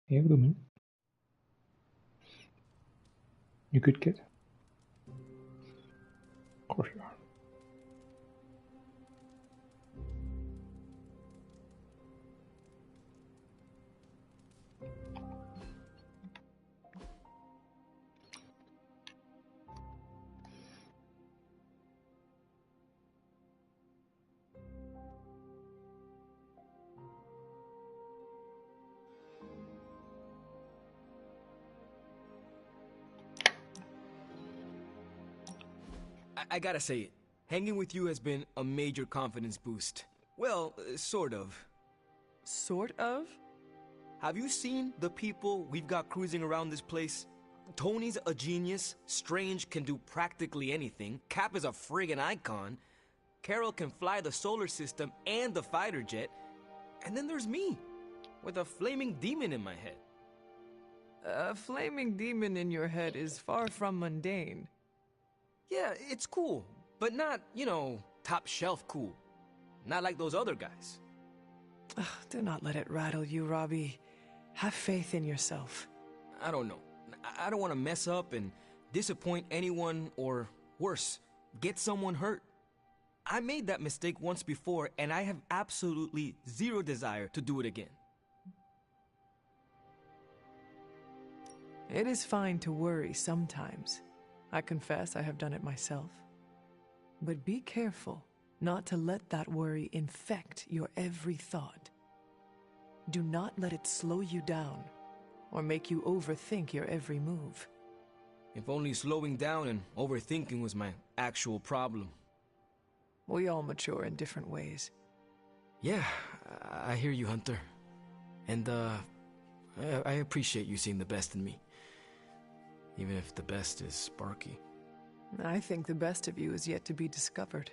Hey, Lumen. You good kid? Of course you are. I gotta say it. Hanging with you has been a major confidence boost. Well, sort of. Sort of? Have you seen the people we've got cruising around this place? Tony's a genius, Strange can do practically anything, Cap is a friggin' icon, Carol can fly the solar system and the fighter jet, and then there's me, with a flaming demon in my head. A flaming demon in your head is far from mundane. Yeah, it's cool, but not, top shelf cool. Not like those other guys. Ugh, do not let it rattle you, Robbie. Have faith in yourself. I don't know. I don't want to mess up and disappoint anyone or, worse, get someone hurt. I made that mistake once before and I have absolutely zero desire to do it again. It is fine to worry sometimes. I confess I have done it myself. But be careful not to let that worry infect your every thought. Do not let it slow you down or make you overthink your every move. If only slowing down and overthinking was my actual problem. We all mature in different ways. Yeah, I hear you, Hunter. And, I appreciate you seeing the best in me. Even if the best is Sparky. I think the best of you is yet to be discovered.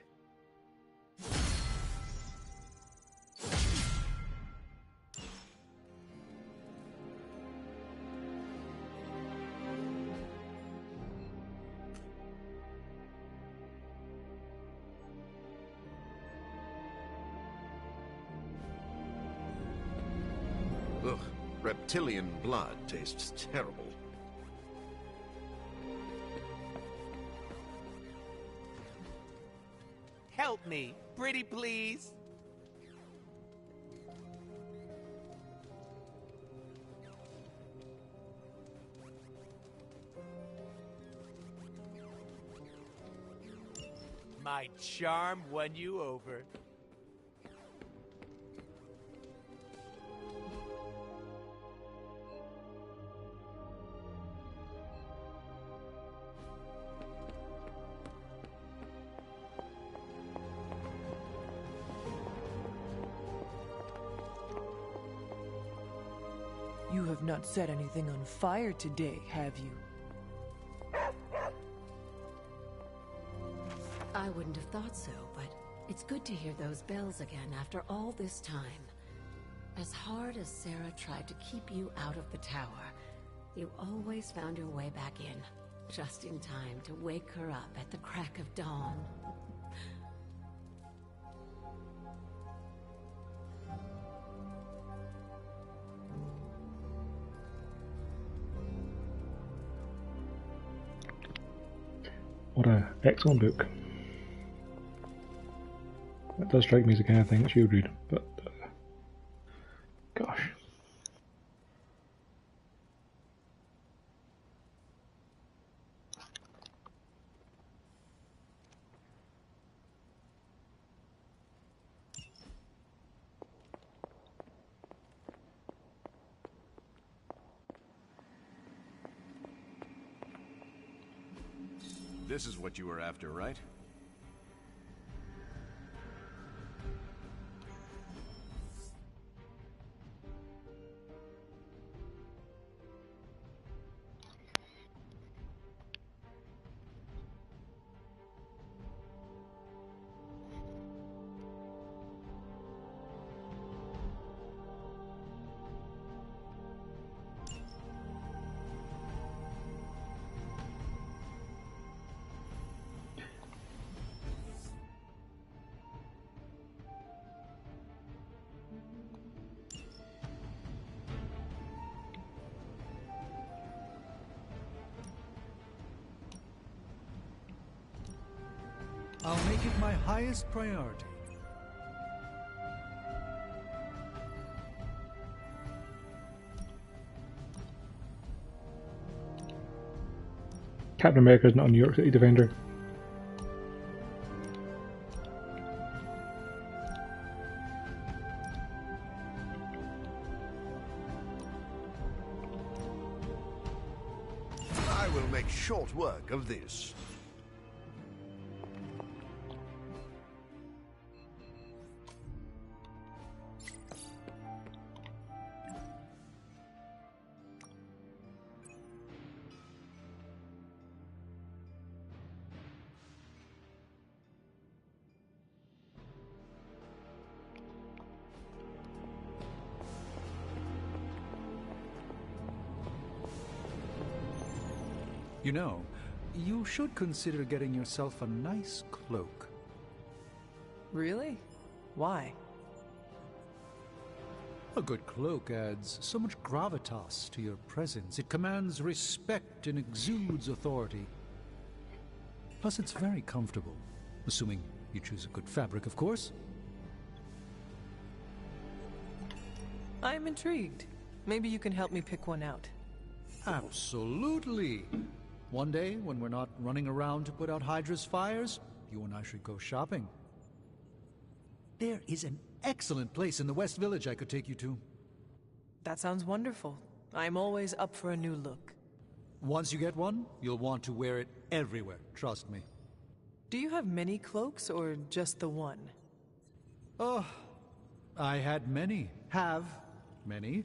Ugh, reptilian blood tastes terrible. Help me, pretty please. My charm won you over. You have not set anything on fire today, have you? I wouldn't have thought so, but it's good to hear those bells again after all this time. As hard as Sarah tried to keep you out of the tower, you always found your way back in, just in time to wake her up at the crack of dawn. What an excellent book. That does strike me as the kind of thing that she would read, but gosh. This is what you were after, right? I'll make it my highest priority. Captain America's not a New York City defender. I will make short work of this. You know, you should consider getting yourself a nice cloak. Really? Why? A good cloak adds so much gravitas to your presence. It commands respect and exudes authority. Plus, it's very comfortable. Assuming you choose a good fabric, of course. I'm intrigued. Maybe you can help me pick one out. Absolutely. One day, when we're not running around to put out Hydra's fires, you and I should go shopping. There is an excellent place in the West Village I could take you to. That sounds wonderful. I'm always up for a new look. Once you get one, you'll want to wear it everywhere, trust me. Do you have many cloaks, or just the one? Oh, I had many. Have many.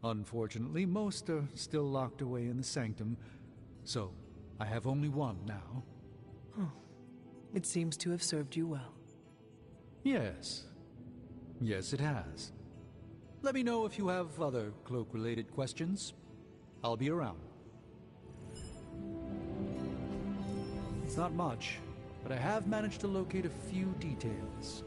Unfortunately, most are still locked away in the sanctum, so I have only one now. Huh. It seems to have served you well. Yes. Yes, it has. Let me know if you have other cloak-related questions. I'll be around. It's not much, but I have managed to locate a few details.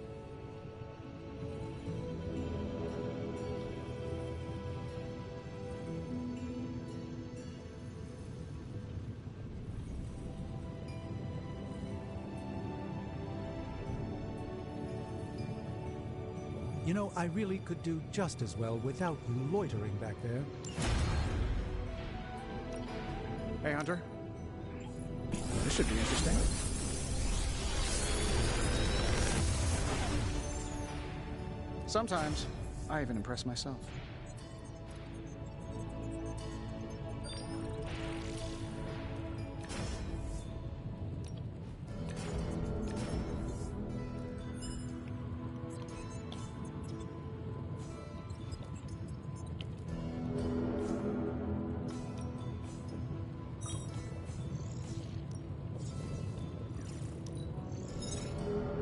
You know, I really could do just as well without you loitering back there. Hey, Hunter. This should be interesting. Sometimes, I even impress myself.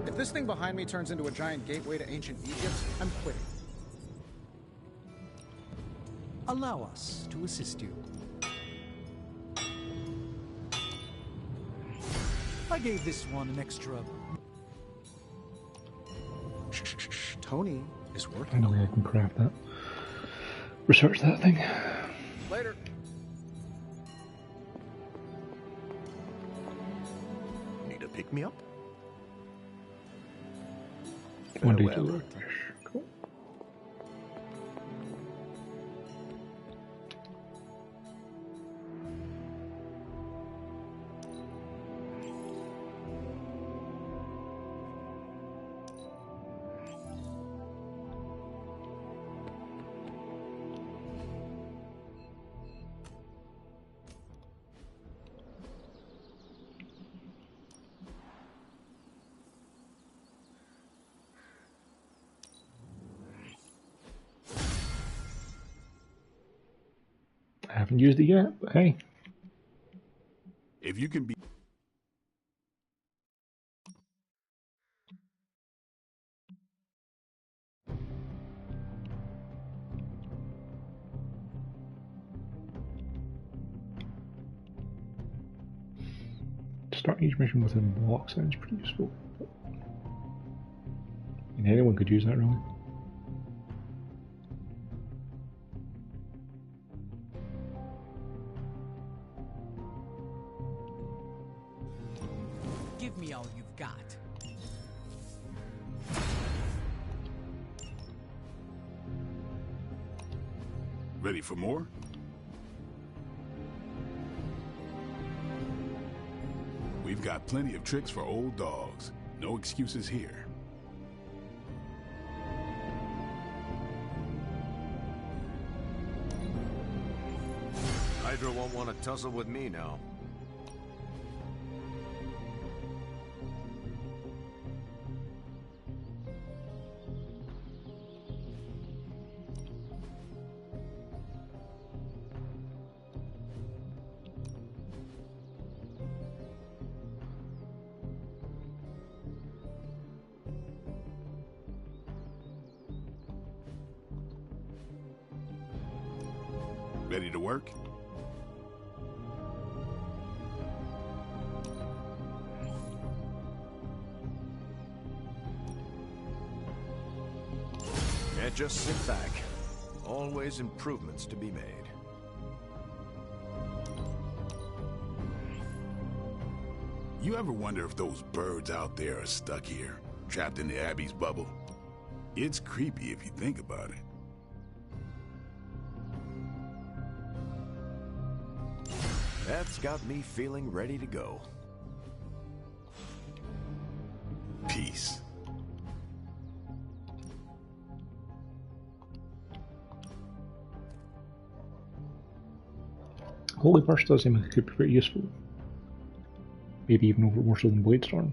If this thing behind me turns into a giant gateway to ancient Egypt, I'm quitting. Allow us to assist you. I gave this one an extra... Shh. Tony is I working. know I can craft that. Research that thing. Later. Need a pick-me-up? One day Farewell. to work. Cool. I haven't used it yet, but hey. If you can be... Start each mission with a block sounds pretty useful. But I mean, anyone could use that, really. Give me all you've got. Ready for more? We've got plenty of tricks for old dogs. No excuses here. Hydra won't want to tussle with me now. Ready to work? Can't just sit back. Always improvements to be made. You ever wonder if those birds out there are stuck here, trapped in the Abbey's bubble? It's creepy if you think about it. That's got me feeling ready to go. Peace. Holy Burst does seem like it could be pretty useful. Maybe even more so than Bladestorm.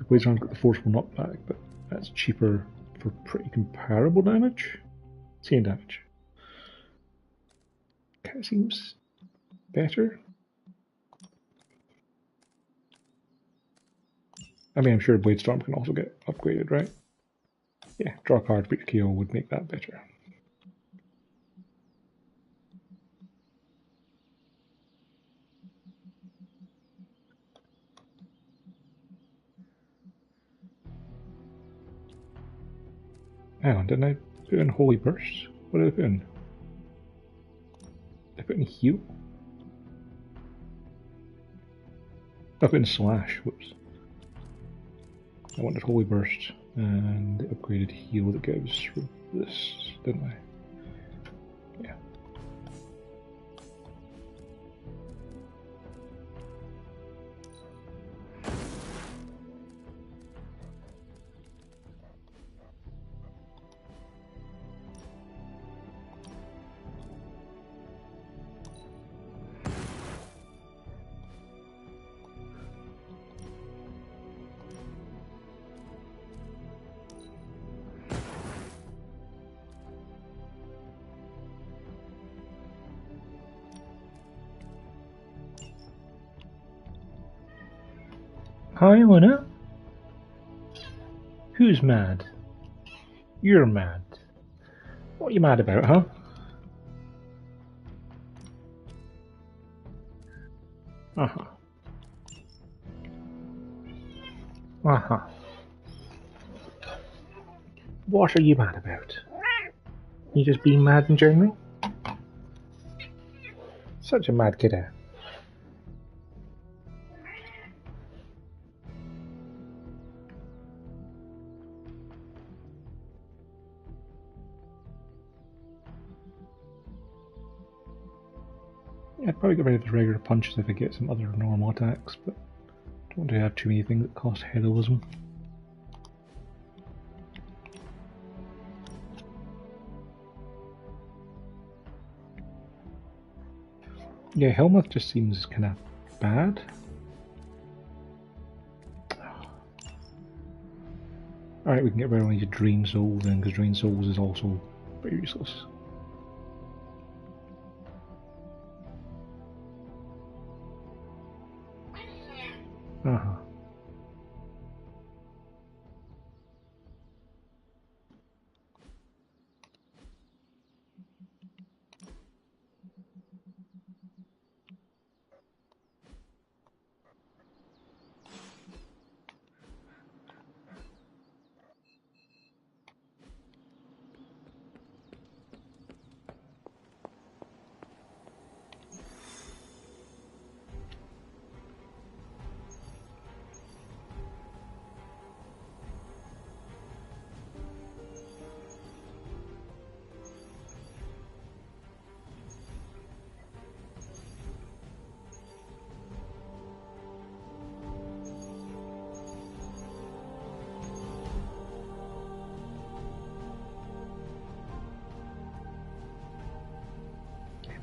Bladestorm's got the forceful knockback, but that's cheaper for pretty comparable damage. Same damage. Kind of seems better. I mean, I'm sure Bladestorm can also get upgraded, right? Yeah, draw a card, beat the KO would make that better. Hang on, didn't I put in Holy Burst? What did I put in? Did I put in Heal? I put in Slash, whoops. I wanted Holy Burst and the upgraded heal that gives this, didn't I? Yeah. Hi, Luna. Who's mad? You're mad. What are you mad about, huh? Uh-huh. Uh-huh. What are you mad about? You just being mad in general? Such a mad kiddo. Yeah, I'd probably get rid of the regular punches if I get some other normal attacks, but don't want to have too many things that cost heroism. Yeah, Helmuth just seems kind of bad. Alright, we can get rid of these Drain Souls then, because Drain Souls is also pretty useless. Uh-huh.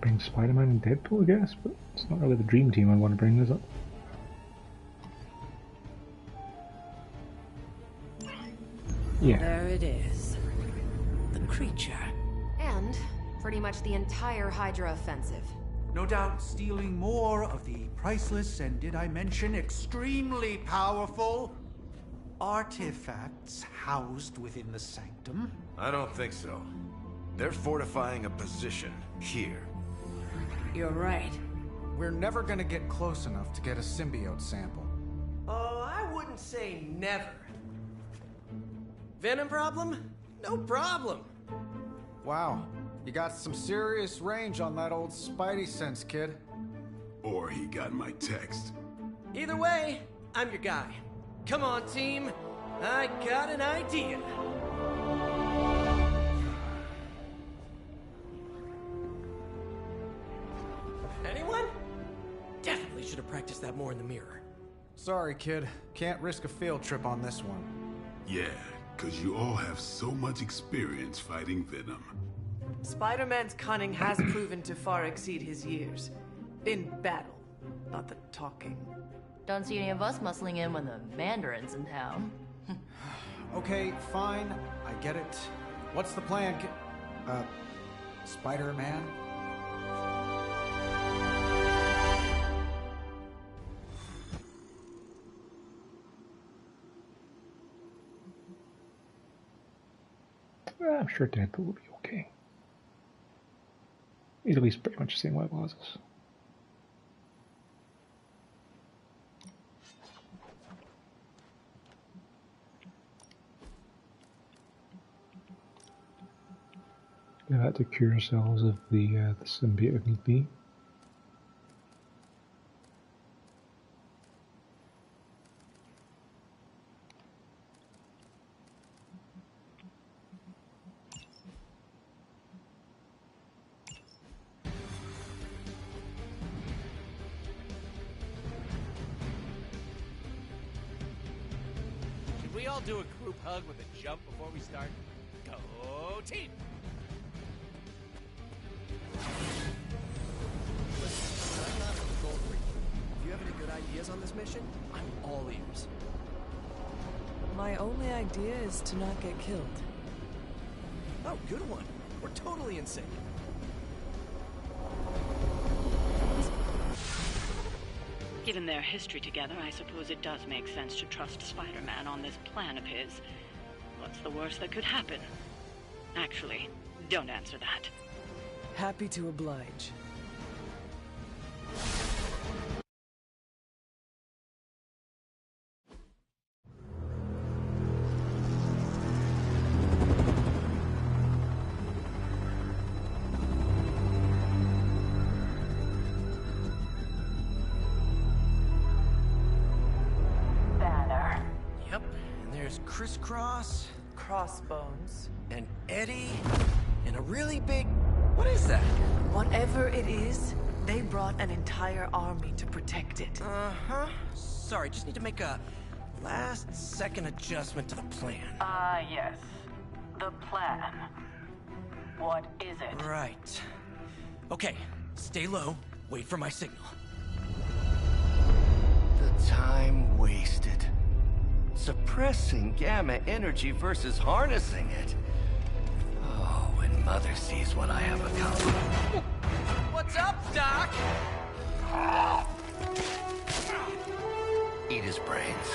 bring Spider-Man and Deadpool, I guess, but it's not really the dream team I want to bring, is it? Yeah. There it is. The creature. And pretty much the entire Hydra offensive. No doubt stealing more of the priceless and, did I mention, extremely powerful artifacts housed within the sanctum. I don't think so. They're fortifying a position here. You're right. We're never gonna get close enough to get a symbiote sample. Oh, I wouldn't say never. Venom problem? No problem. Wow, you got some serious range on that old Spidey sense, kid. Or he got my text. Either way, I'm your guy. Come on, team. I got an idea. Anyone? Definitely should have practiced that more in the mirror. Sorry, kid. Can't risk a field trip on this one. Yeah, because you all have so much experience fighting Venom. Spider-Man's cunning has proven to far exceed his years. In battle, not the talking. Don't see any of us muscling in when the Mandarin's in town. Okay, fine. I get it. What's the plan, Spider-Man? I'm sure Deadpool will be okay. He's at least pretty much the same level as us. We had to cure ourselves of the symbiote if need be. Should we all do a group hug with a jump before we start? Go team! I'm not a gold freak. If you have any good ideas on this mission, I'm all ears. My only idea is to not get killed. Oh, good one. We're totally in sync. Given their history together, I suppose it does make sense to trust Spider-Man on this plan of his. What's the worst that could happen? Actually, don't answer that. Happy to oblige. Crisscross, Crossbones, and Eddie, and a really big... What is that? Whatever it is, they brought an entire army to protect it. Uh-huh. Sorry, just need to make a last-second adjustment to the plan. Yes. The plan. What is it? Right. Okay, stay low, wait for my signal. The time wasted. Suppressing gamma energy versus harnessing it. Oh, when Mother sees what I have accomplished. What's up, Doc? Eat his brains.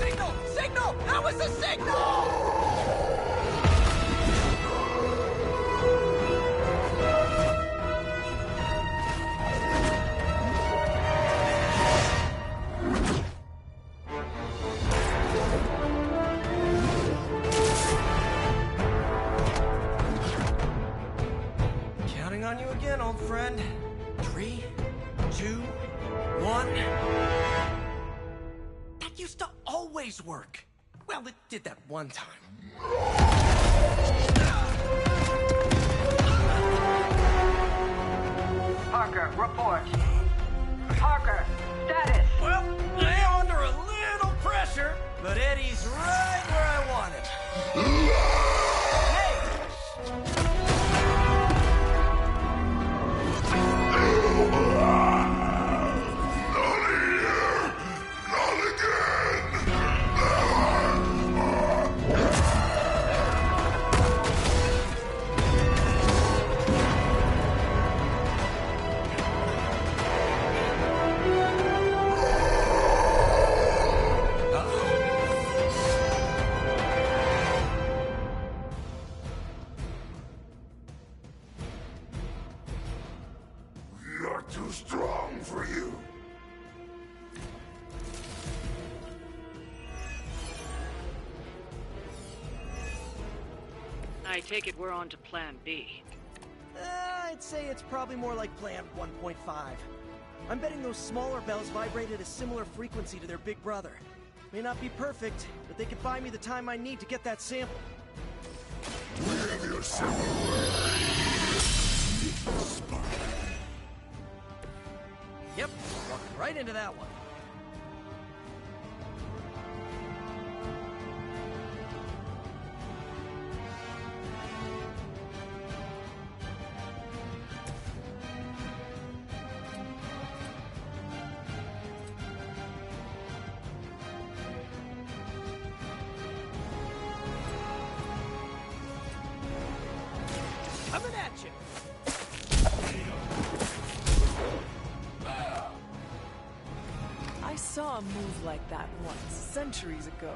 Signal! Signal! That was a signal! On you again, old friend. 3, 2, 1. That used to always work. Well, it did that one time. Parker, report. Parker, status. Well, I am under a little pressure, but Eddie's right where I want him. Hey! Too strong for you. I take it we're on to Plan B. I'd say it's probably more like Plan 1.5. I'm betting those smaller bells vibrate at a similar frequency to their big brother. May not be perfect, but they could buy me the time I need to get that sample. With your symbol. Yep, walking right into that one. Coming at you! I saw a move like that once, centuries ago.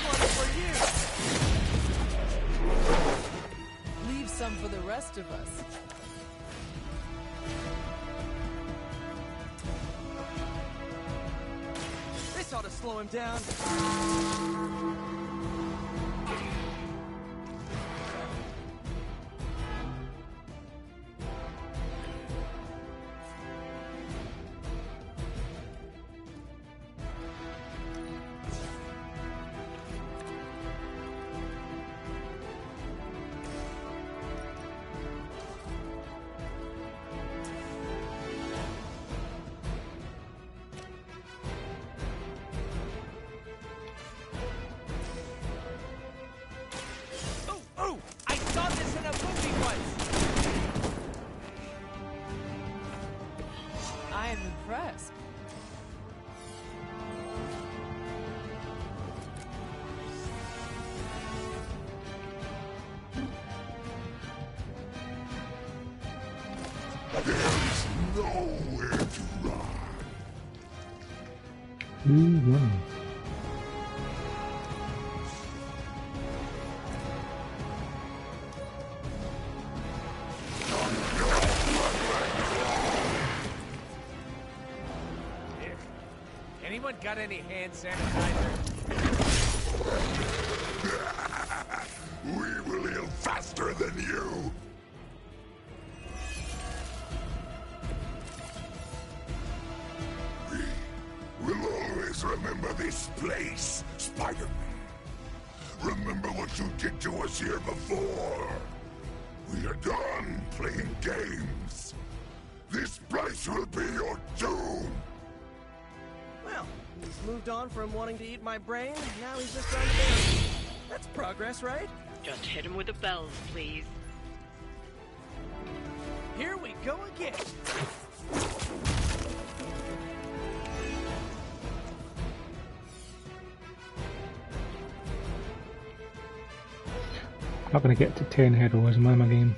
One for you! Leave some for the rest of us. This ought to slow him down. I am impressed. There's nowhere to run. Anyone got any hand sanitizer? We will heal faster than you. We will always remember this place, Spider-Man. Remember what you did to us here before. We are done playing games. This place will be your doom. Well, he's moved on from wanting to eat my brain, now he's just trying to bury me. That's progress, right? Just hit him with the bells, please. Here we go again. Not gonna get to 10 heroism in my game.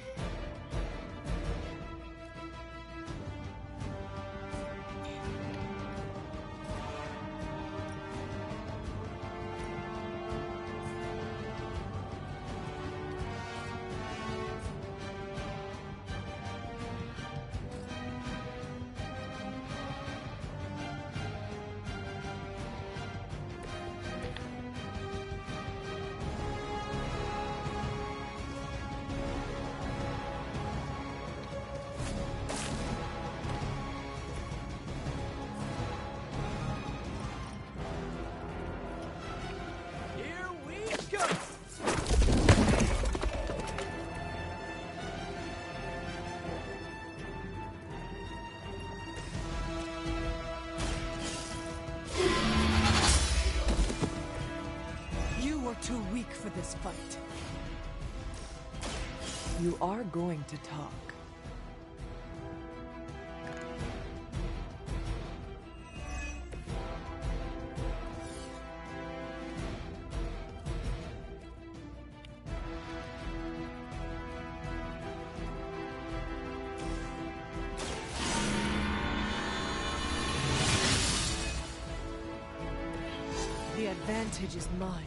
Too weak for this fight. You are going to talk. The advantage is mine.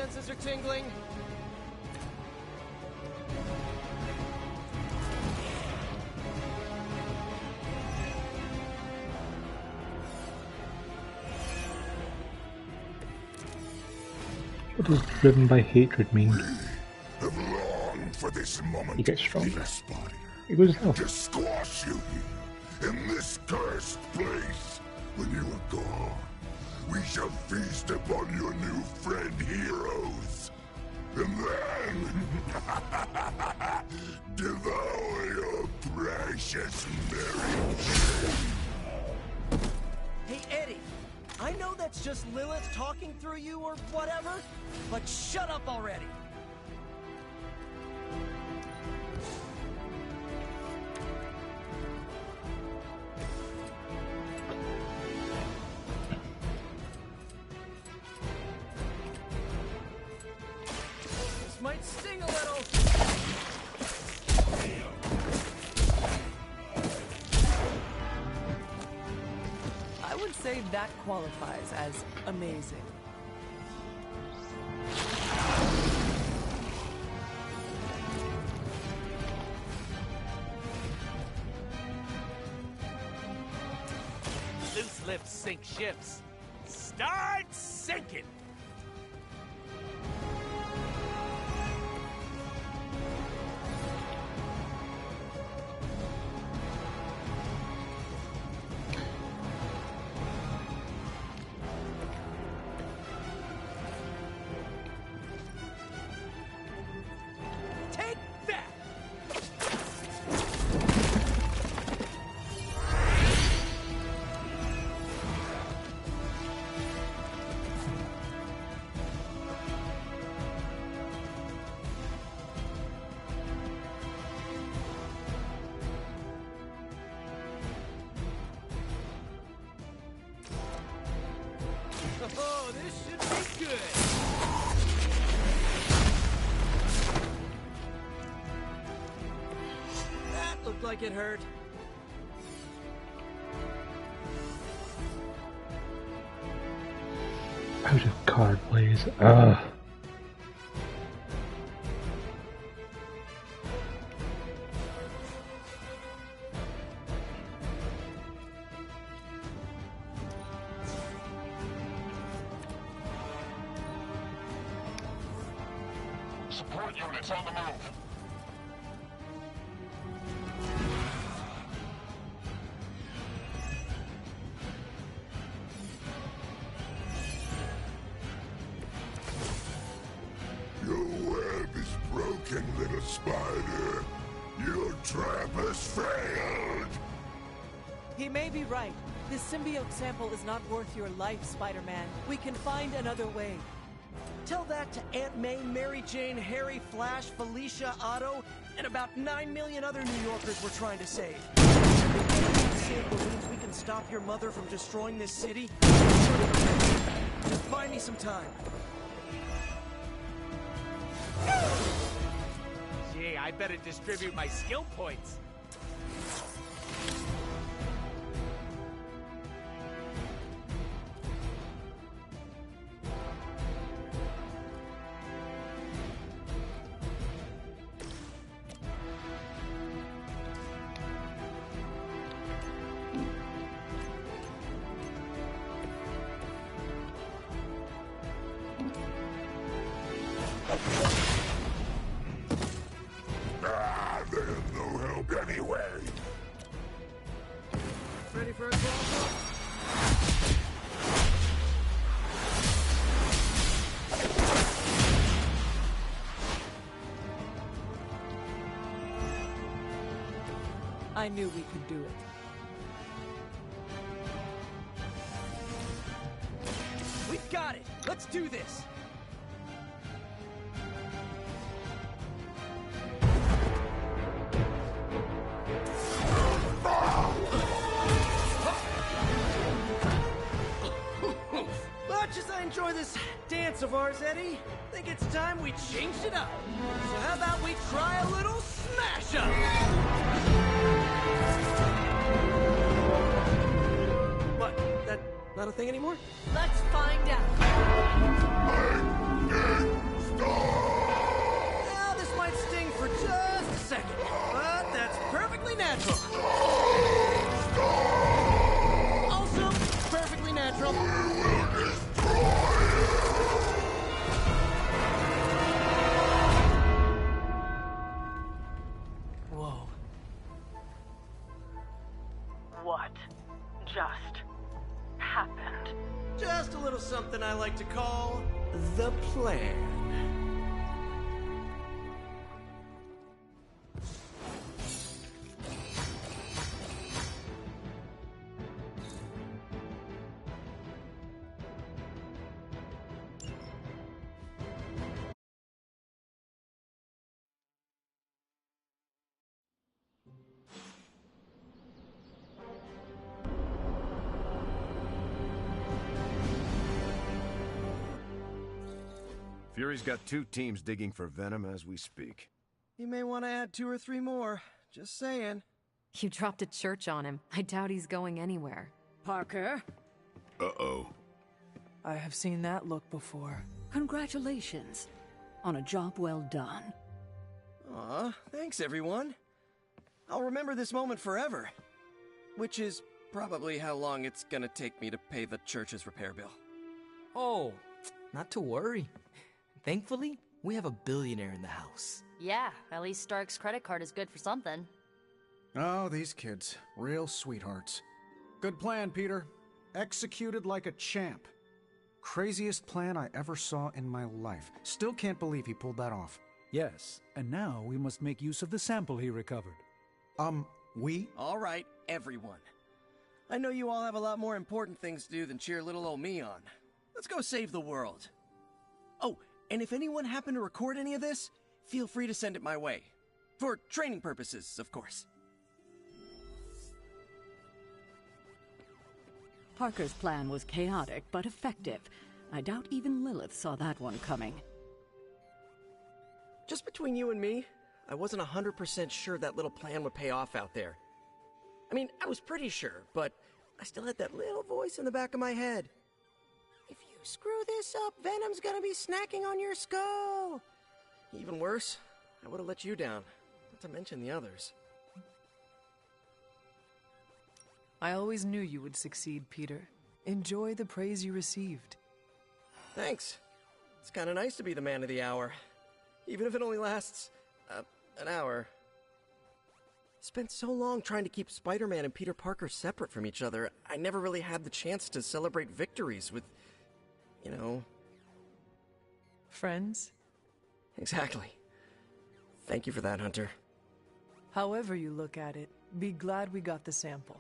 senses are tingling. What does driven by hatred mean? Have longed for this moment. He gets stronger. Spider. He goes health. To squash you here, in this cursed place. When you are gone, we shall feast upon your new friend heroes. And then devour your precious Mary Jane. Hey, Eddie. I know that's just Lilith talking through you or whatever, but shut up already. This might sting a little. I would say that qualifies as amazing. Loose lips sink ships. Start sinking! Take that! Oh, this should be good. That looked like it hurt. Out of card plays. Ugh. Support units on the move. Your web is broken, little spider. Your trap has failed. He may be right. This symbiote sample is not worth your life, Spider-Man. We can find another way. Tell that to Aunt May, Mary Jane, Harry, Flash, Felicia, Otto, and about 9 million other New Yorkers we're trying to save. Sample means we can stop your mother from destroying this city. Just buy me some time. Gee, I better distribute my skill points. Ah, there's no help anyway. Ready for a crawl? I knew we could do it. We've got it! Let's do this! Much as I enjoy this dance of ours, Eddie, I think it's time we changed it up. So how about we try a little smash up? What? That not a thing anymore? Let's find out. Now, this might sting for just a second, but that's perfectly natural. Also, perfectly natural. Whoa. What just happened? Just a little something I like to call the plan. Fury's got 2 teams digging for Venom as we speak. You may want to add 2 or 3 more. Just saying. You dropped a church on him. I doubt he's going anywhere. Parker, Uh-oh. I have seen that look before. congratulations on a job well done. Aw, thanks everyone. I'll remember this moment forever. Which is probably how long it's gonna take me to pay the church's repair bill. Oh, not to worry. Thankfully, we have a billionaire in the house. Yeah, at least Stark's credit card is good for something. Oh, these kids. Real sweethearts. Good plan, Peter. Executed like a champ. Craziest plan I ever saw in my life. Still can't believe he pulled that off. Yes, and now we must make use of the sample he recovered. We? All right, everyone. I know you all have a lot more important things to do than cheer little old me on. Let's go save the world. Oh, and if anyone happened to record any of this, feel free to send it my way. For training purposes, of course. Parker's plan was chaotic but effective. I doubt even Lilith saw that one coming. Just between you and me, I wasn't 100% sure that little plan would pay off out there. I mean, I was pretty sure, but I still had that little voice in the back of my head. If you screw this up, Venom's gonna be snacking on your skull. Even worse, I would have let you down, not to mention the others. I always knew you would succeed, Peter. Enjoy the praise you received. Thanks. It's kind of nice to be the man of the hour. Even if it only lasts, an hour. Spent so long trying to keep Spider-Man and Peter Parker separate from each other, I never really had the chance to celebrate victories with, you know... Friends? Exactly. Thank you for that, Hunter. However you look at it, be glad we got the sample.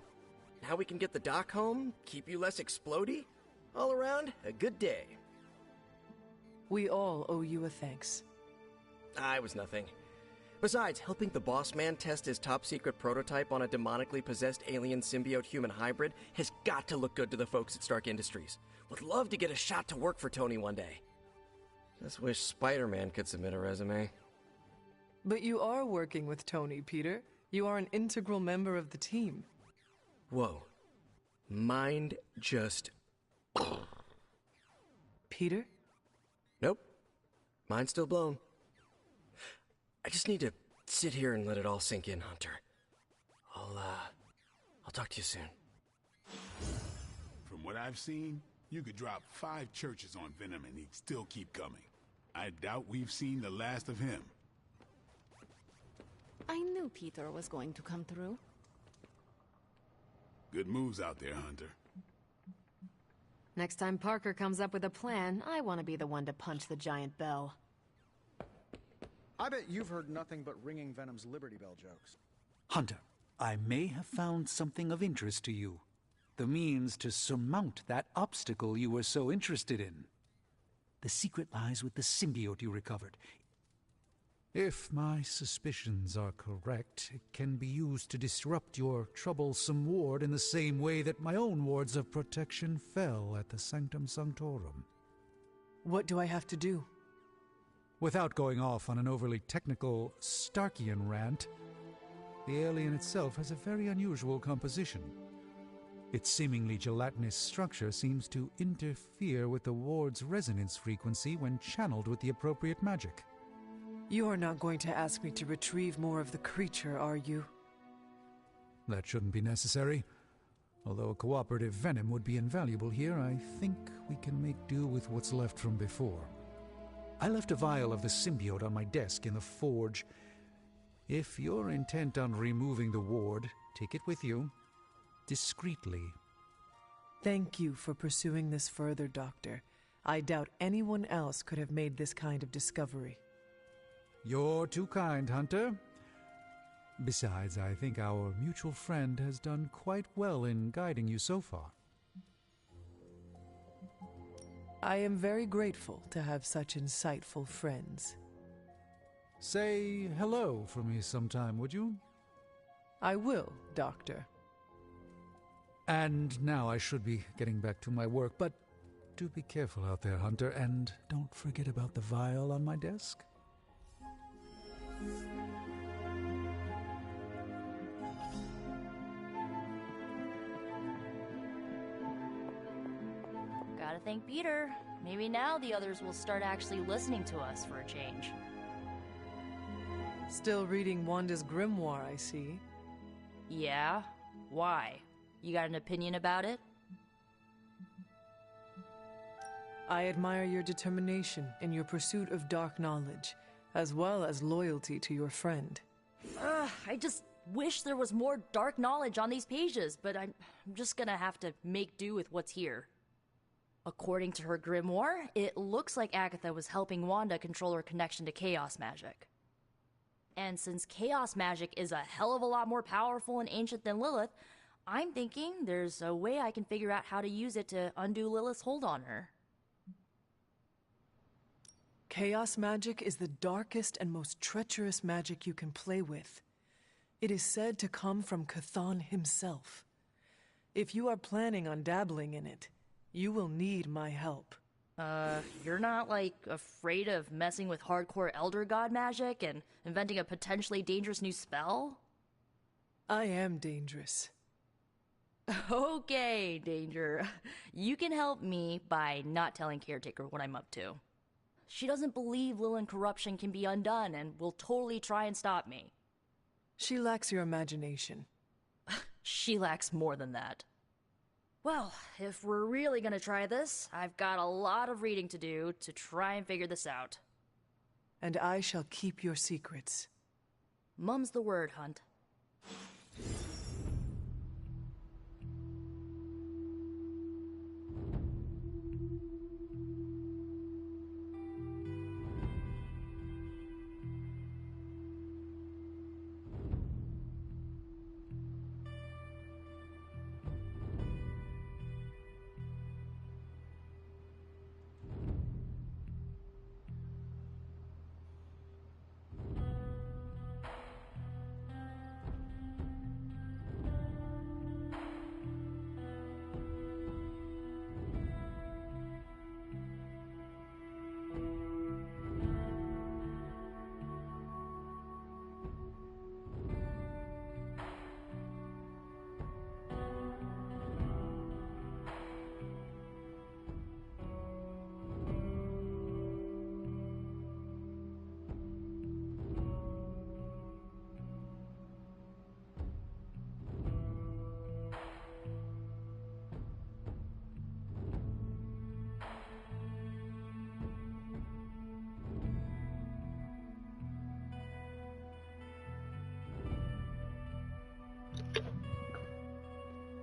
Now we can get the doc home, keep you less explodey. All around, a good day. We all owe you a thanks. I was nothing. Besides, helping the boss man test his top-secret prototype on a demonically possessed alien symbiote-human hybrid has got to look good to the folks at Stark Industries. Would love to get a shot to work for Tony one day. Just wish Spider-Man could submit a resume. But you are working with Tony, Peter. You are an integral member of the team. Whoa. Mind just... Peter? Nope. Mind's still blown. I just need to sit here and let it all sink in, Hunter. I'll talk to you soon. From what I've seen, you could drop 5 churches on Venom and he'd still keep coming. I doubt we've seen the last of him. I knew Peter was going to come through. Good moves out there, Hunter. Next time Parker comes up with a plan, I want to be the one to punch the giant bell. I bet you've heard nothing but ringing Venom's Liberty Bell jokes. Hunter, I may have found something of interest to you. The means to surmount that obstacle you were so interested in. The secret lies with the symbiote you recovered. If my suspicions are correct, it can be used to disrupt your troublesome ward in the same way that my own wards of protection fell at the Sanctum Sanctorum. What do I have to do? Without going off on an overly technical Starkian rant, the alien itself has a very unusual composition. Its seemingly gelatinous structure seems to interfere with the ward's resonance frequency when channeled with the appropriate magic. You are not going to ask me to retrieve more of the creature, are you? That shouldn't be necessary. Although a cooperative venom would be invaluable here, I think we can make do with what's left from before. I left a vial of the symbiote on my desk in the forge. If you're intent on removing the ward, take it with you. Discreetly. Thank you for pursuing this further, Doctor. I doubt anyone else could have made this kind of discovery. You're too kind, Hunter. Besides, I think our mutual friend has done quite well in guiding you so far. I am very grateful to have such insightful friends. Say hello for me sometime, would you? I will, Doctor. And now I should be getting back to my work, but do be careful out there, Hunter, and don't forget about the vial on my desk. Gotta thank Peter. Maybe now the others will start actually listening to us for a change. Still reading Wanda's grimoire, I see. Yeah? Why? You got an opinion about it? I admire your determination in your pursuit of dark knowledge, as well as loyalty to your friend. I just wish there was more dark knowledge on these pages, but I'm just gonna have to make do with what's here. According to her grimoire, it looks like Agatha was helping Wanda control her connection to chaos magic. And since chaos magic is a hell of a lot more powerful and ancient than Lilith, I'm thinking there's a way I can figure out how to use it to undo Lilith's hold on her. Chaos magic is the darkest and most treacherous magic you can play with. It is said to come from Chthon himself. If you are planning on dabbling in it, you will need my help. You're not, like, afraid of messing with hardcore Elder God magic and inventing a potentially dangerous new spell? I am dangerous. Okay, Danger. You can help me by not telling Caretaker what I'm up to. She doesn't believe Lilin corruption can be undone and will totally try and stop me. She lacks your imagination. She lacks more than that. Well, if we're really gonna try this, I've got a lot of reading to do to try and figure this out. And I shall keep your secrets. Mum's the word, Hunt.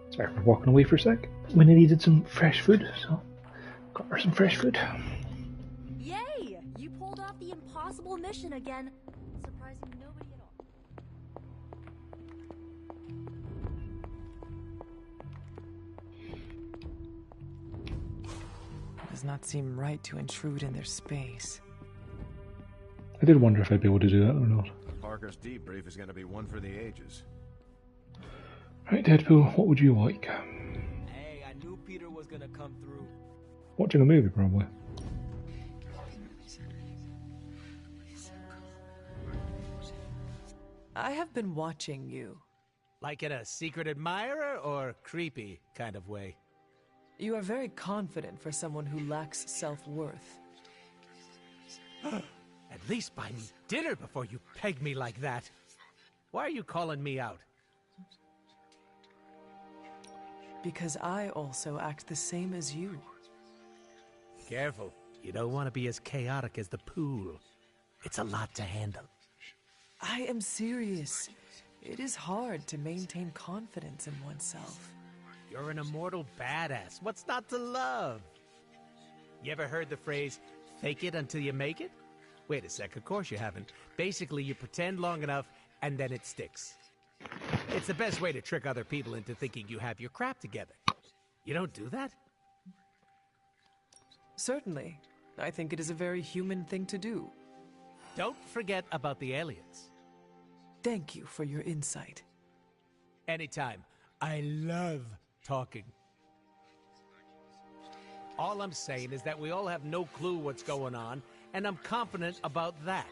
Sorry for walking away for a sec. When I needed some fresh food, so got her some fresh food. Yay! You pulled off the impossible mission again, surprising nobody at all. It does not seem right to intrude in their space. I did wonder if I'd be able to do that or not. Parker's debrief is going to be one for the ages. Right, Deadpool, what would you like? Hey, I knew Peter was gonna come through. Watching a movie, probably. I have been watching you. Like in a secret admirer or creepy kind of way? You are very confident for someone who lacks self-worth. At least buy me dinner before you peg me like that. Why are you calling me out? Because I also act the same as you. Careful. You don't want to be as chaotic as the pool. It's a lot to handle. I am serious. It is hard to maintain confidence in oneself. You're an immortal badass. What's not to love? You ever heard the phrase, fake it until you make it? Wait a sec, of course you haven't. Basically, you pretend long enough, and then it sticks. It's the best way to trick other people into thinking you have your crap together. You don't do that? Certainly. I think it is a very human thing to do. Don't forget about the aliens. Thank you for your insight. Anytime. I love talking. All I'm saying is that we all have no clue what's going on, and I'm confident about that.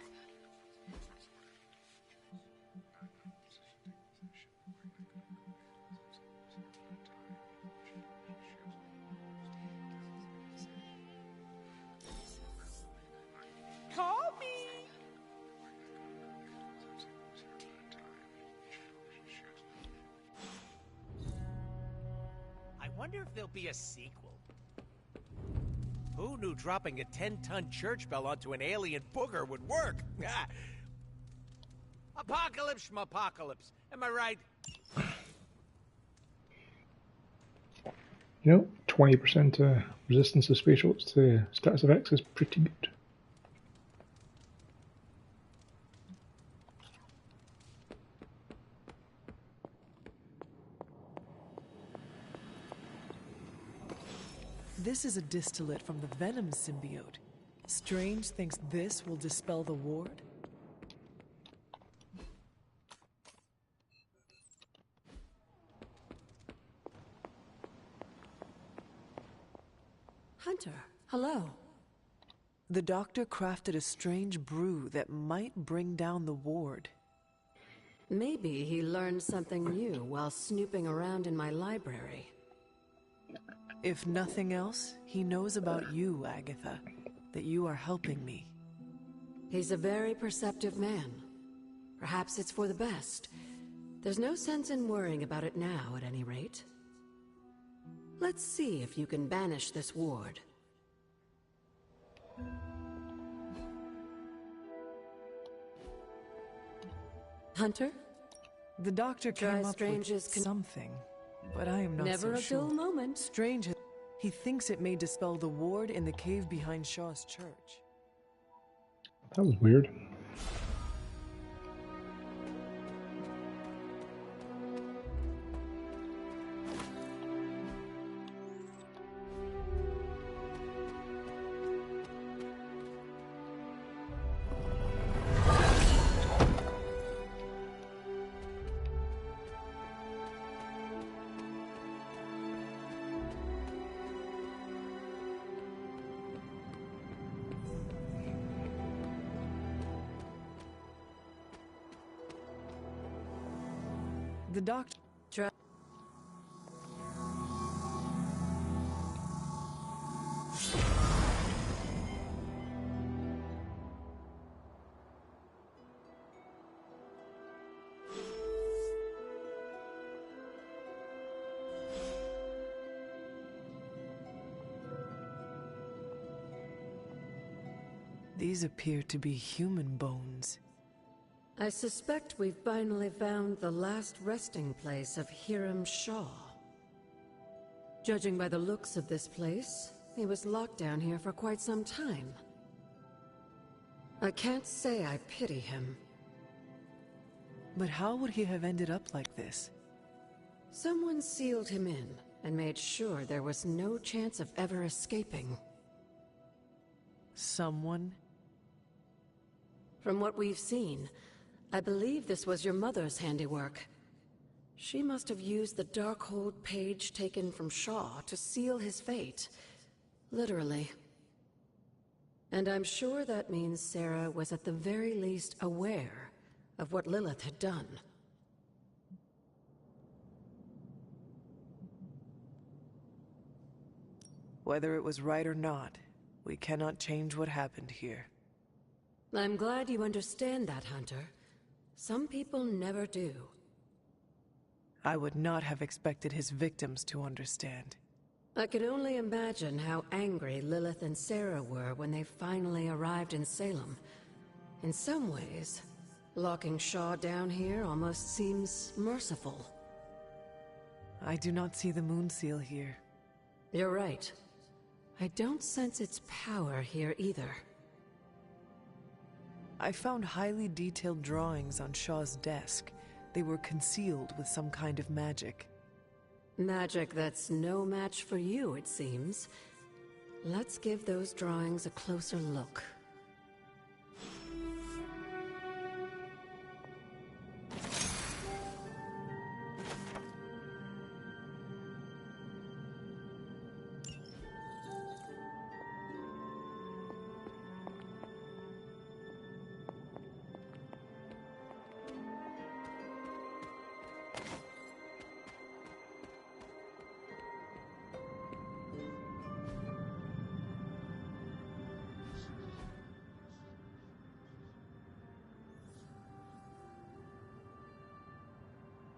Call me! I wonder if there'll be a sequel. Who knew dropping a 10-ton church bell onto an alien booger would work? Apocalypse schmapocalypse. Am I right? 20% resistance to spatial to status effects is pretty good. This is a distillate from the Venom symbiote. Strange thinks this will dispel the ward? Hunter, hello. The doctor crafted a strange brew that might bring down the ward. Maybe he learned something new while snooping around in my library. If nothing else, he knows about you, Agatha, that you are helping me. He's a very perceptive man. Perhaps it's for the best. There's no sense in worrying about it now, at any rate. Let's see if you can banish this ward. Hunter? The doctor came up with something, but I am not Never so sure. Never a dull moment. Strange. He thinks it may dispel the ward in the cave behind Shaw's church. That was weird. The doctor... These appear to be human bones. I suspect we've finally found the last resting place of Hiram Shaw. Judging by the looks of this place, he was locked down here for quite some time. I can't say I pity him. But how would he have ended up like this? Someone sealed him in and made sure there was no chance of ever escaping. Someone? From what we've seen, I believe this was your mother's handiwork. She must have used the Darkhold page taken from Shaw to seal his fate. Literally. And I'm sure that means Sarah was at the very least aware of what Lilith had done. Whether it was right or not, we cannot change what happened here. I'm glad you understand that, Hunter. Some people never do. I would not have expected his victims to understand. I can only imagine how angry Lilith and Sarah were when they finally arrived in Salem. In some ways, locking Shaw down here almost seems merciful. I do not see the moon seal here. You're right. I don't sense its power here either. I found highly detailed drawings on Shaw's desk. They were concealed with some kind of magic. Magic that's no match for you, it seems. Let's give those drawings a closer look.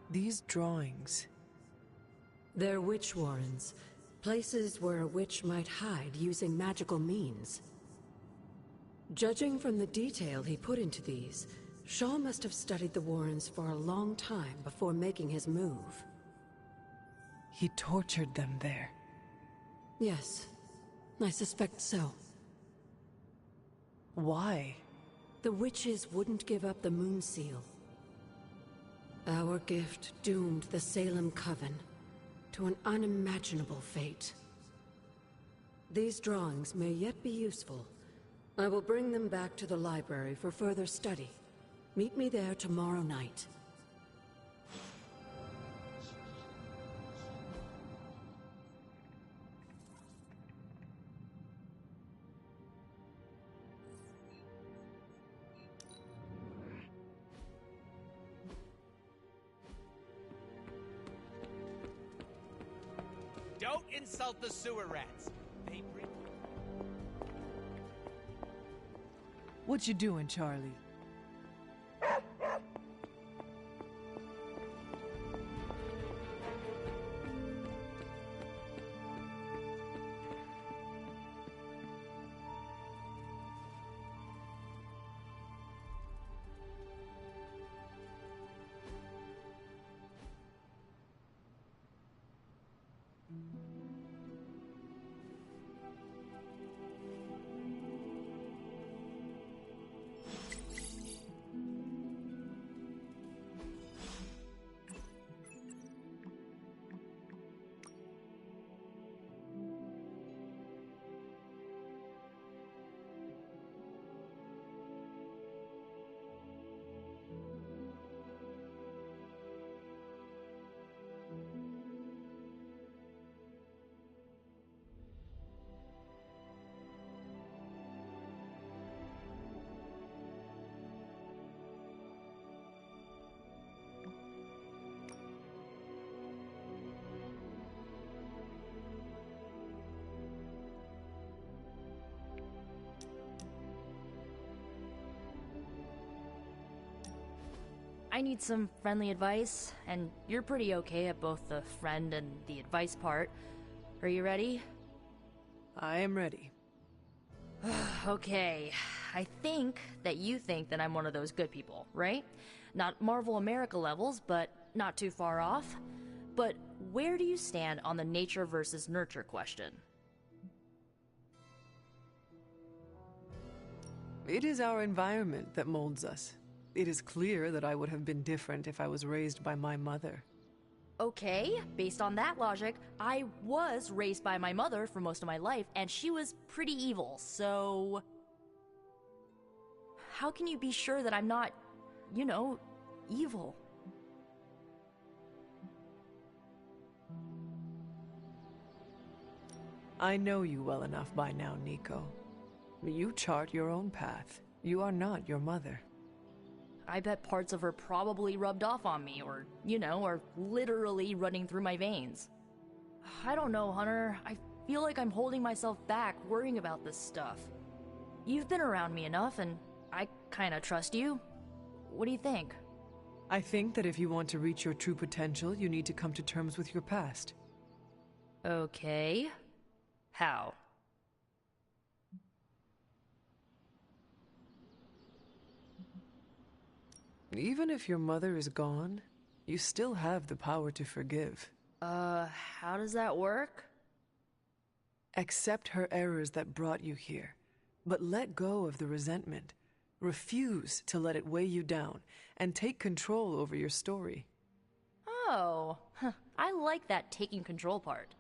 These drawings... They're witch warrens, places where a witch might hide using magical means. Judging from the detail he put into these, Shaw must have studied the warrens for a long time before making his move. He tortured them there. Yes, I suspect so. Why? The witches wouldn't give up the moon seal. Our gift doomed the Salem Coven to an unimaginable fate. These drawings may yet be useful. I will bring them back to the library for further study. Meet me there tomorrow night. Don't insult the sewer rats. They bring... What you doing, Charlie? I need some friendly advice, and you're pretty okay at both the friend and the advice part. Are you ready? I am ready. Okay, I think that you think that I'm one of those good people, right? Not Marvel America levels, but not too far off. But where do you stand on the nature versus nurture question? It is our environment that molds us. It is clear that I would have been different if I was raised by my mother. Okay, based on that logic, I was raised by my mother for most of my life, and she was pretty evil, so... How can you be sure that I'm not, you know, evil? I know you well enough by now, Nico. You chart your own path. You are not your mother. I bet parts of her probably rubbed off on me, or, you know, are literally running through my veins. I don't know, Hunter. I feel like I'm holding myself back worrying about this stuff. You've been around me enough, and I kinda trust you. What do you think? I think that if you want to reach your true potential, you need to come to terms with your past. Okay. How? Even if your mother is gone, you still have the power to forgive. How does that work? Accept her errors that brought you here, but let go of the resentment. Refuse to let it weigh you down, and take control over your story. Oh, I like that taking control part.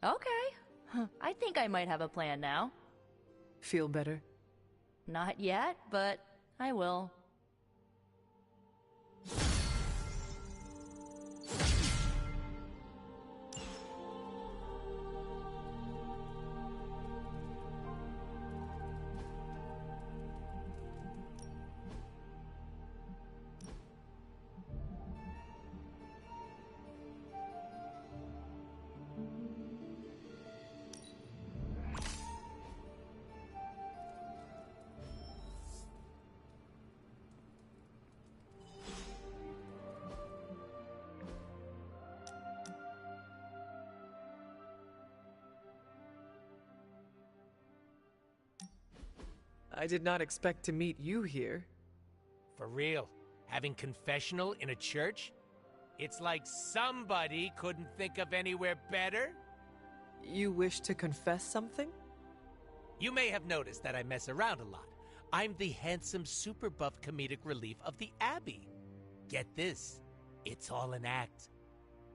Okay, I think I might have a plan now. Feel better? Not yet, but I will. I did not expect to meet you here. For real? Having confessional in a church? It's like somebody couldn't think of anywhere better? You wish to confess something? You may have noticed that I mess around a lot. I'm the handsome, super buff comedic relief of the Abbey. Get this, it's all an act.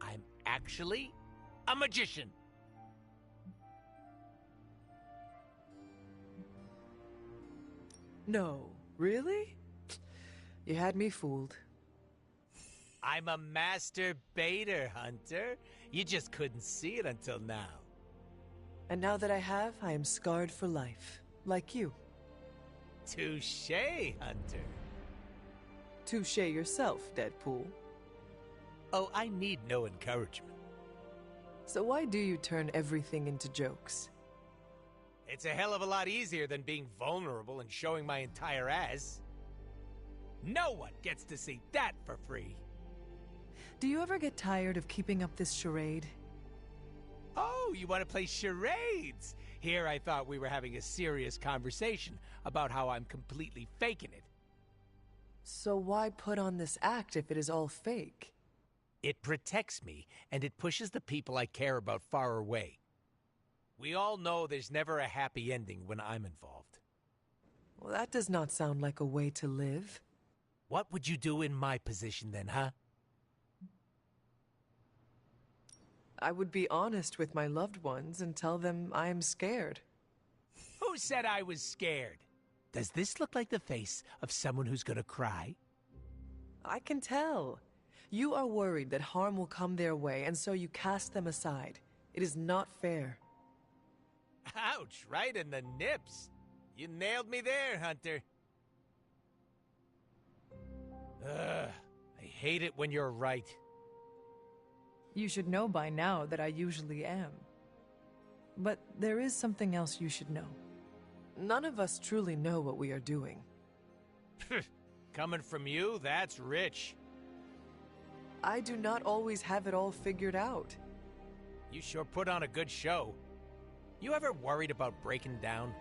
I'm actually a magician. No, really? You had me fooled. I'm a master baiter, Hunter. You just couldn't see it until now. And now that I have, I am scarred for life, like you. Touché, Hunter. Touché yourself, Deadpool. Oh, I need no encouragement. So why do you turn everything into jokes? It's a hell of a lot easier than being vulnerable and showing my entire ass. No one gets to see that for free. Do you ever get tired of keeping up this charade? Oh, you want to play charades? Here I thought we were having a serious conversation about how I'm completely faking it. So why put on this act if it is all fake? It protects me, and it pushes the people I care about far away. We all know there's never a happy ending when I'm involved. Well, that does not sound like a way to live. What would you do in my position then, huh? I would be honest with my loved ones and tell them I am scared. Who said I was scared? Does this look like the face of someone who's gonna cry? I can tell. You are worried that harm will come their way, and so you cast them aside. It is not fair. Ouch, right in the nips. You nailed me there, Hunter. Ugh, I hate it when you're right. You should know by now that I usually am. But there is something else you should know. None of us truly know what we are doing. Coming from you, that's rich. I do not always have it all figured out. You sure put on a good show. You ever worried about breaking down?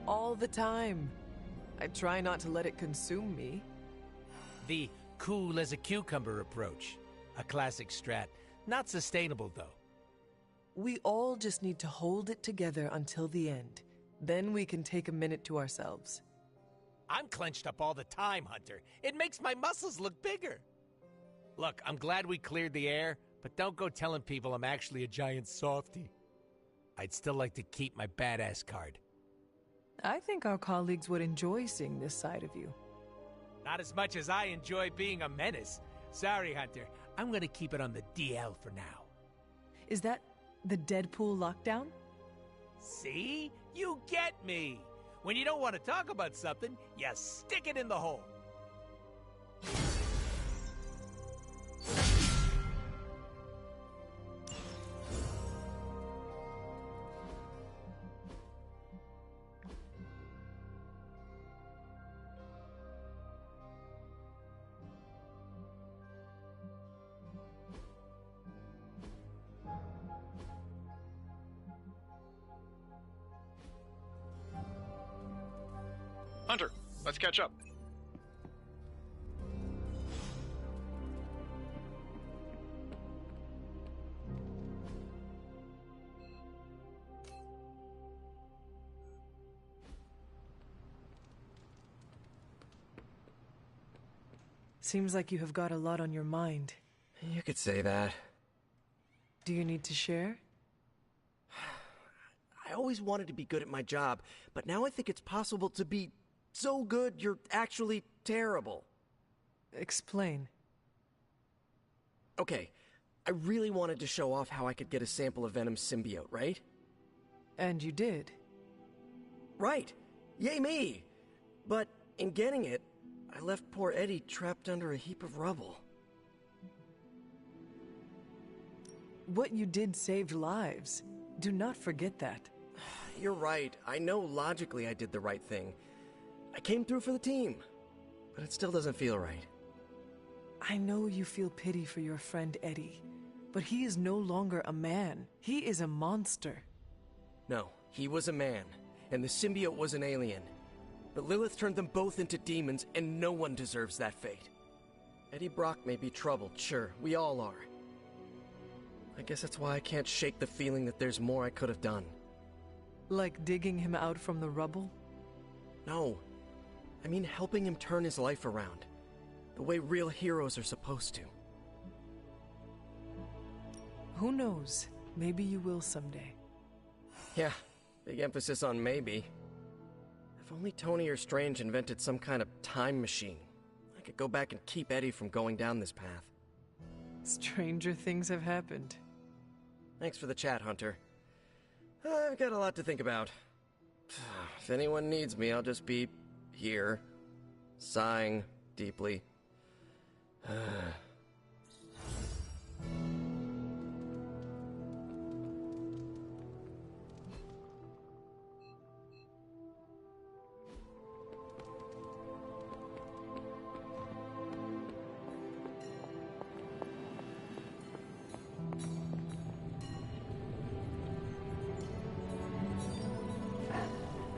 All the time. I try not to let it consume me. The cool as a cucumber approach. A classic strat. Not sustainable, though. We all just need to hold it together until the end. Then we can take a minute to ourselves. I'm clenched up all the time, Hunter. It makes my muscles look bigger. Look, I'm glad we cleared the air, but don't go telling people I'm actually a giant softie. I'd still like to keep my badass card. I think our colleagues would enjoy seeing this side of you. Not as much as I enjoy being a menace. Sorry, Hunter. I'm gonna keep it on the DL for now. Is that the Deadpool lockdown? See? You get me! When you don't want to talk about something, you stick it in the hole. Hunter, let's catch up. Seems like you have got a lot on your mind. You could say that. Do you need to share? I always wanted to be good at my job, but now I think it's possible to be so good you're actually terrible. Explain. Okay, I really wanted to show off how I could get a sample of Venom's symbiote, right? And you did. Right! Yay me! But in getting it, I left poor Eddie trapped under a heap of rubble. What you did saved lives. Do not forget that. You're right. I know logically I did the right thing. I came through for the team, but it still doesn't feel right. I know you feel pity for your friend Eddie, but he is no longer a man. He is a monster. No, he was a man, and the symbiote was an alien. But Lilith turned them both into demons, and no one deserves that fate. Eddie Brock may be troubled, sure, we all are. I guess that's why I can't shake the feeling that there's more I could have done. Like digging him out from the rubble? No. I mean helping him turn his life around. The way real heroes are supposed to. Who knows? Maybe you will someday. Yeah, big emphasis on maybe. If only Tony or Strange invented some kind of time machine, I could go back and keep Eddie from going down this path. Stranger things have happened. Thanks for the chat, Hunter. I've got a lot to think about. If anyone needs me, I'll just be here, sighing deeply.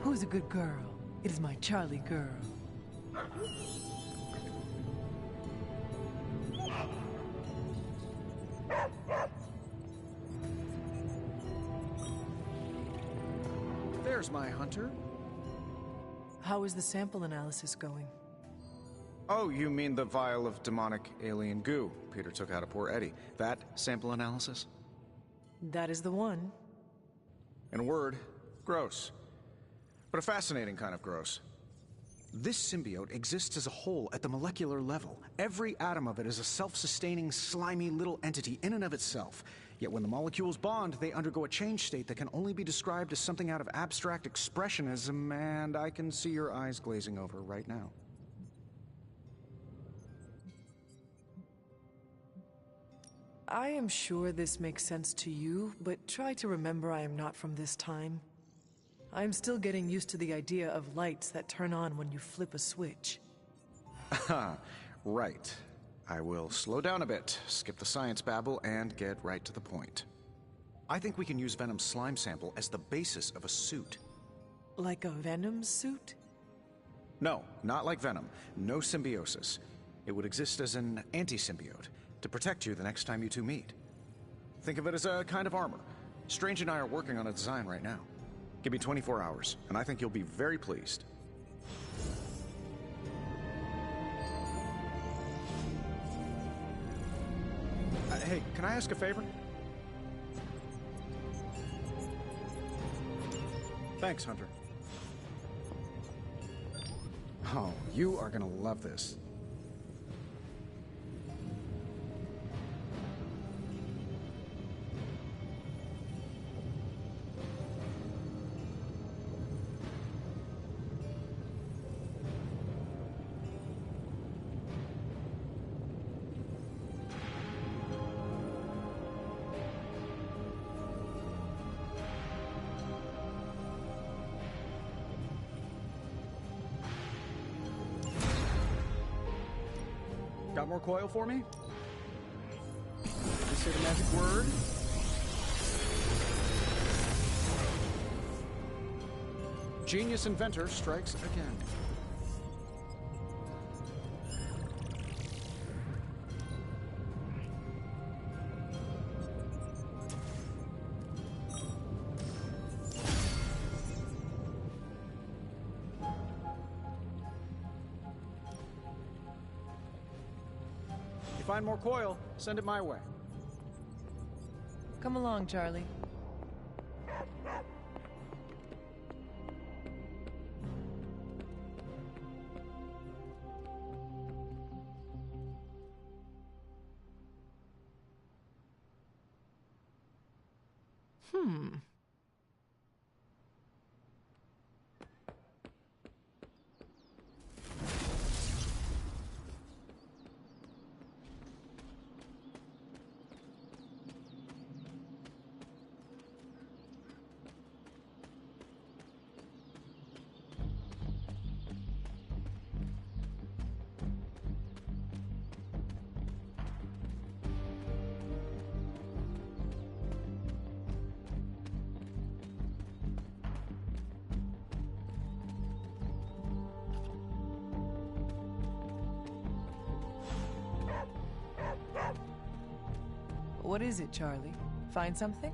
Who's a good girl? It is my Charlie girl. There's my Hunter. How is the sample analysis going? Oh, you mean the vial of demonic alien goo Peter took out of poor Eddie. That sample analysis? That is the one. In a word, gross. But a fascinating kind of gross. This symbiote exists as a whole at the molecular level. Every atom of it is a self-sustaining, slimy little entity in and of itself. Yet when the molecules bond, they undergo a change state that can only be described as something out of abstract expressionism, and I can see your eyes glazing over right now. I am sure this makes sense to you, but try to remember I am not from this time. I am still getting used to the idea of lights that turn on when you flip a switch. Right. I will slow down a bit, skip the science babble, and get right to the point. I think we can use Venom's slime sample as the basis of a suit. Like a Venom suit? No, not like Venom. No symbiosis. It would exist as an anti-symbiote, to protect you the next time you two meet. Think of it as a kind of armor. Strange and I are working on a design right now. Give me 24 hours, and I think you'll be very pleased. Hey, can I ask a favor? Thanks, Hunter. Oh, you are gonna love this. Got more coil for me? Just say the magic word. Genius inventor strikes again. You find more coil, send it my way. Come along, Charlie. What is it, Charlie? Find something?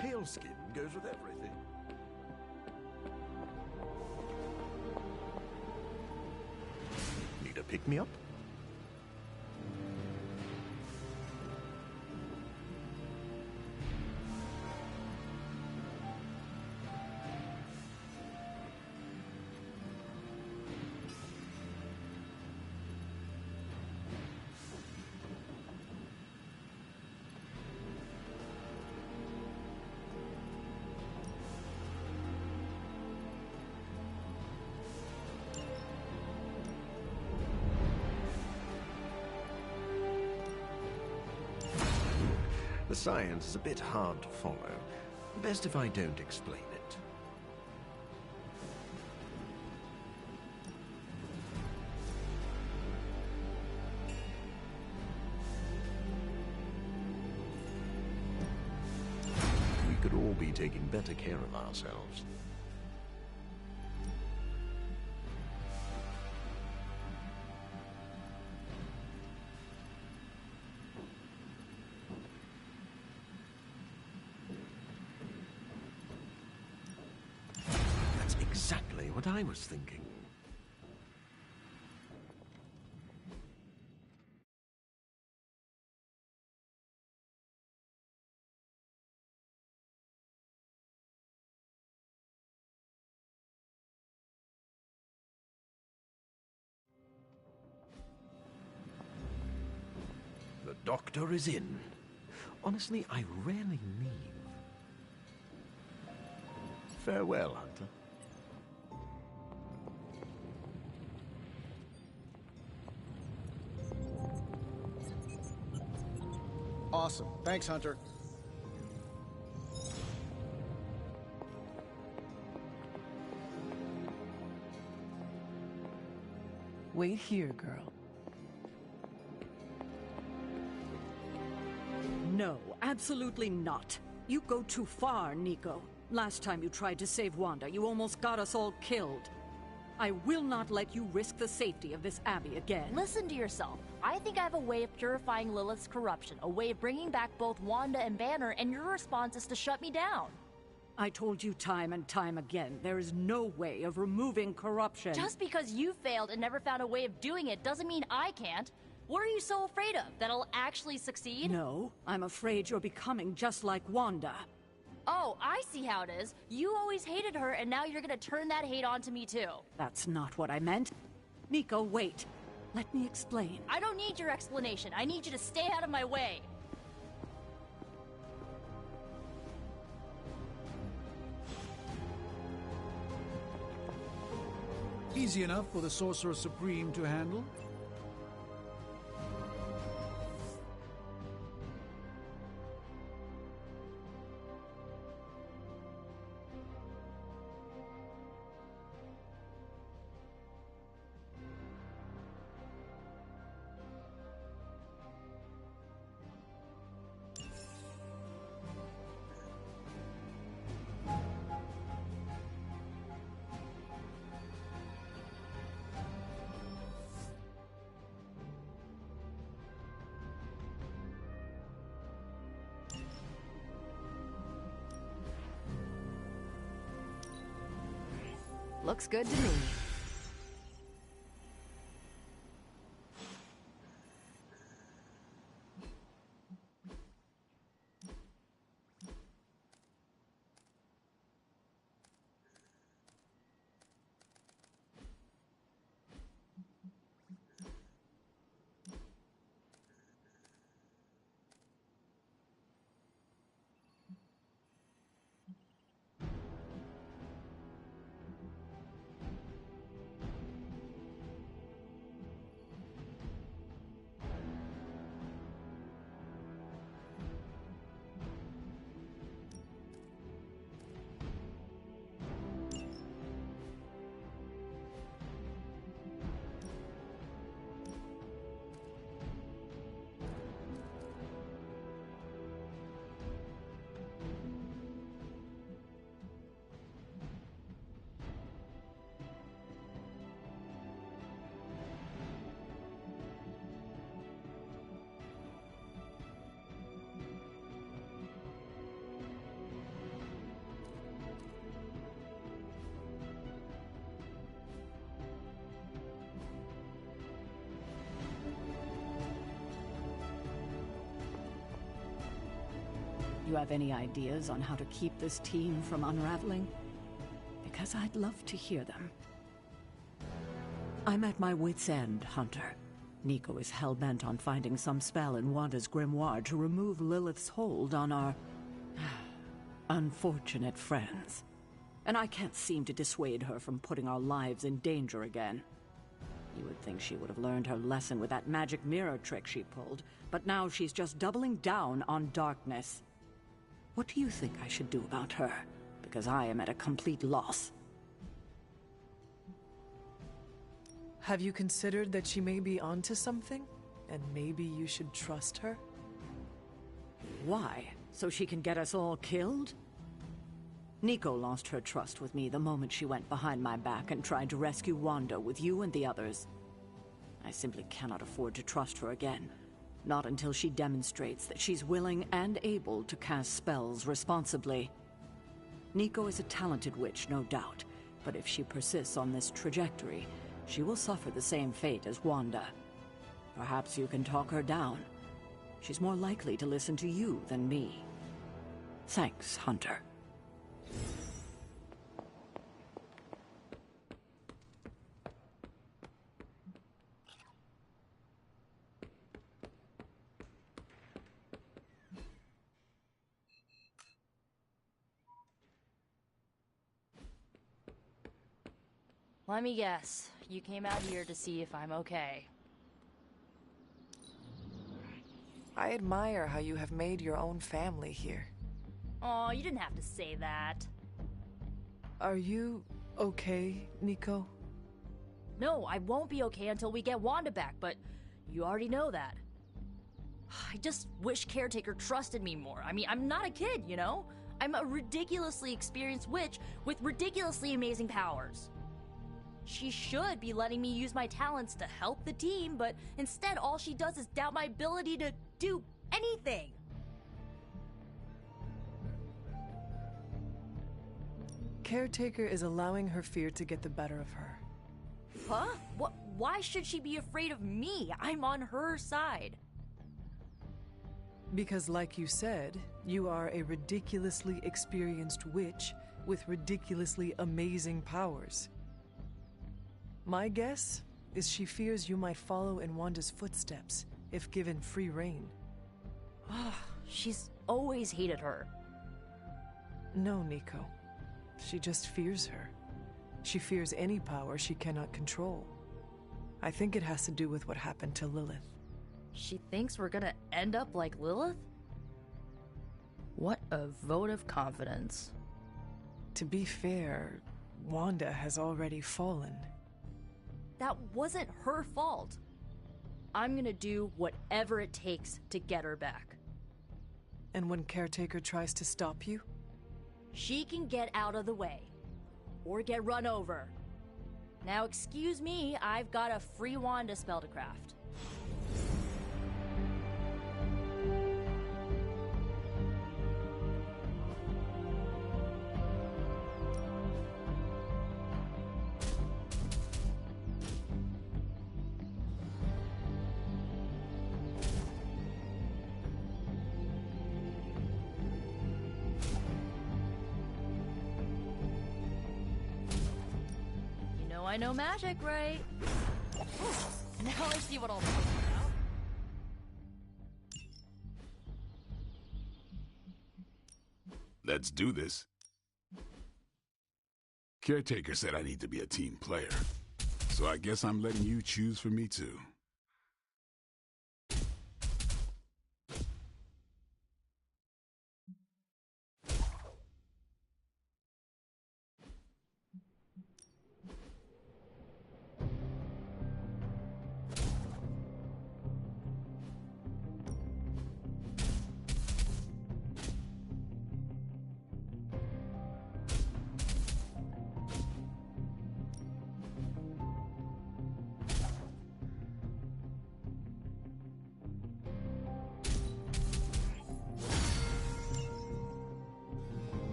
Pale skin goes with everything. Need a pick-me-up? The science is a bit hard to follow. Best if I don't explain it. We could all be taking better care of ourselves. Exactly what I was thinking. The doctor is in. Honestly, I rarely leave. Farewell, Hunter. Awesome. Thanks, Hunter. Wait here, girl. No, absolutely not. You go too far, Nico. Last time you tried to save Wanda, you almost got us all killed. I will not let you risk the safety of this Abbey again. Listen to yourself. I think I have a way of purifying Lilith's corruption, a way of bringing back both Wanda and Banner, and your response is to shut me down. I told you time and time again, there is no way of removing corruption. Just because you failed and never found a way of doing it doesn't mean I can't. What are you so afraid of? That I'll actually succeed? No, I'm afraid you're becoming just like Wanda. Oh, I see how it is. You always hated her, and now you're gonna turn that hate onto me too. That's not what I meant. Nico, wait. Let me explain. I don't need your explanation. I need you to stay out of my way. Easy enough for the Sorcerer Supreme to handle. Looks good to me. You have any ideas on how to keep this team from unraveling? Because I'd love to hear them. I'm at my wit's end, Hunter. Nico is hell-bent on finding some spell in Wanda's grimoire to remove Lilith's hold on our unfortunate friends. And I can't seem to dissuade her from putting our lives in danger again. You would think she would have learned her lesson with that magic mirror trick she pulled, but now she's just doubling down on darkness. What do you think I should do about her? Because I am at a complete loss. Have you considered that she may be onto something? And maybe you should trust her? Why? So she can get us all killed? Nico lost her trust with me the moment she went behind my back and tried to rescue Wanda with you and the others. I simply cannot afford to trust her again. Not until she demonstrates that she's willing and able to cast spells responsibly. Nico is a talented witch, no doubt, but if she persists on this trajectory, she will suffer the same fate as Wanda. Perhaps you can talk her down. She's more likely to listen to you than me. Thanks, Hunter. Let me guess. You came out here to see if I'm okay. I admire how you have made your own family here. Aw, you didn't have to say that. Are you okay, Nico? No, I won't be okay until we get Wanda back, but you already know that. I just wish Caretaker trusted me more. I mean, I'm not a kid, you know? I'm a ridiculously experienced witch with ridiculously amazing powers. She should be letting me use my talents to help the team, but instead all she does is doubt my ability to do anything. Caretaker is allowing her fear to get the better of her. Huh? What? Why should she be afraid of me? I'm on her side. Because like you said, you are a ridiculously experienced witch with ridiculously amazing powers. My guess is she fears you might follow in Wanda's footsteps if given free rein. She's always hated her. No, Nico. She just fears her. She fears any power she cannot control. I think it has to do with what happened to Lilith. She thinks we're gonna end up like Lilith? What a vote of confidence. To be fair, Wanda has already fallen. That wasn't her fault. I'm gonna do whatever it takes to get her back. And when Caretaker tries to stop you? She can get out of the way. Or get run over. Now excuse me, I've got a free Wanda spell to craft. know magic, right? Now I see what all this is about. Let's do this. Caretaker said I need to be a team player, so I guess I'm letting you choose for me too.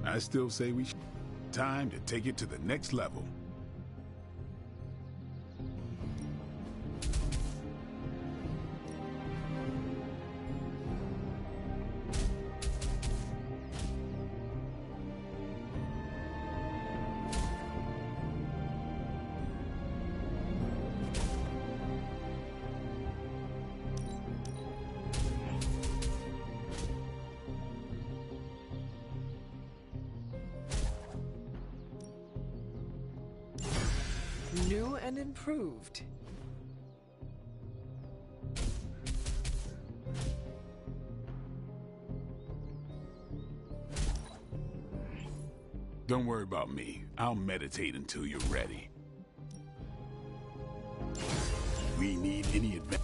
I still say we should. Time to take it to the next level. New and improved. Don't worry about me. I'll meditate until you're ready. We need any advance.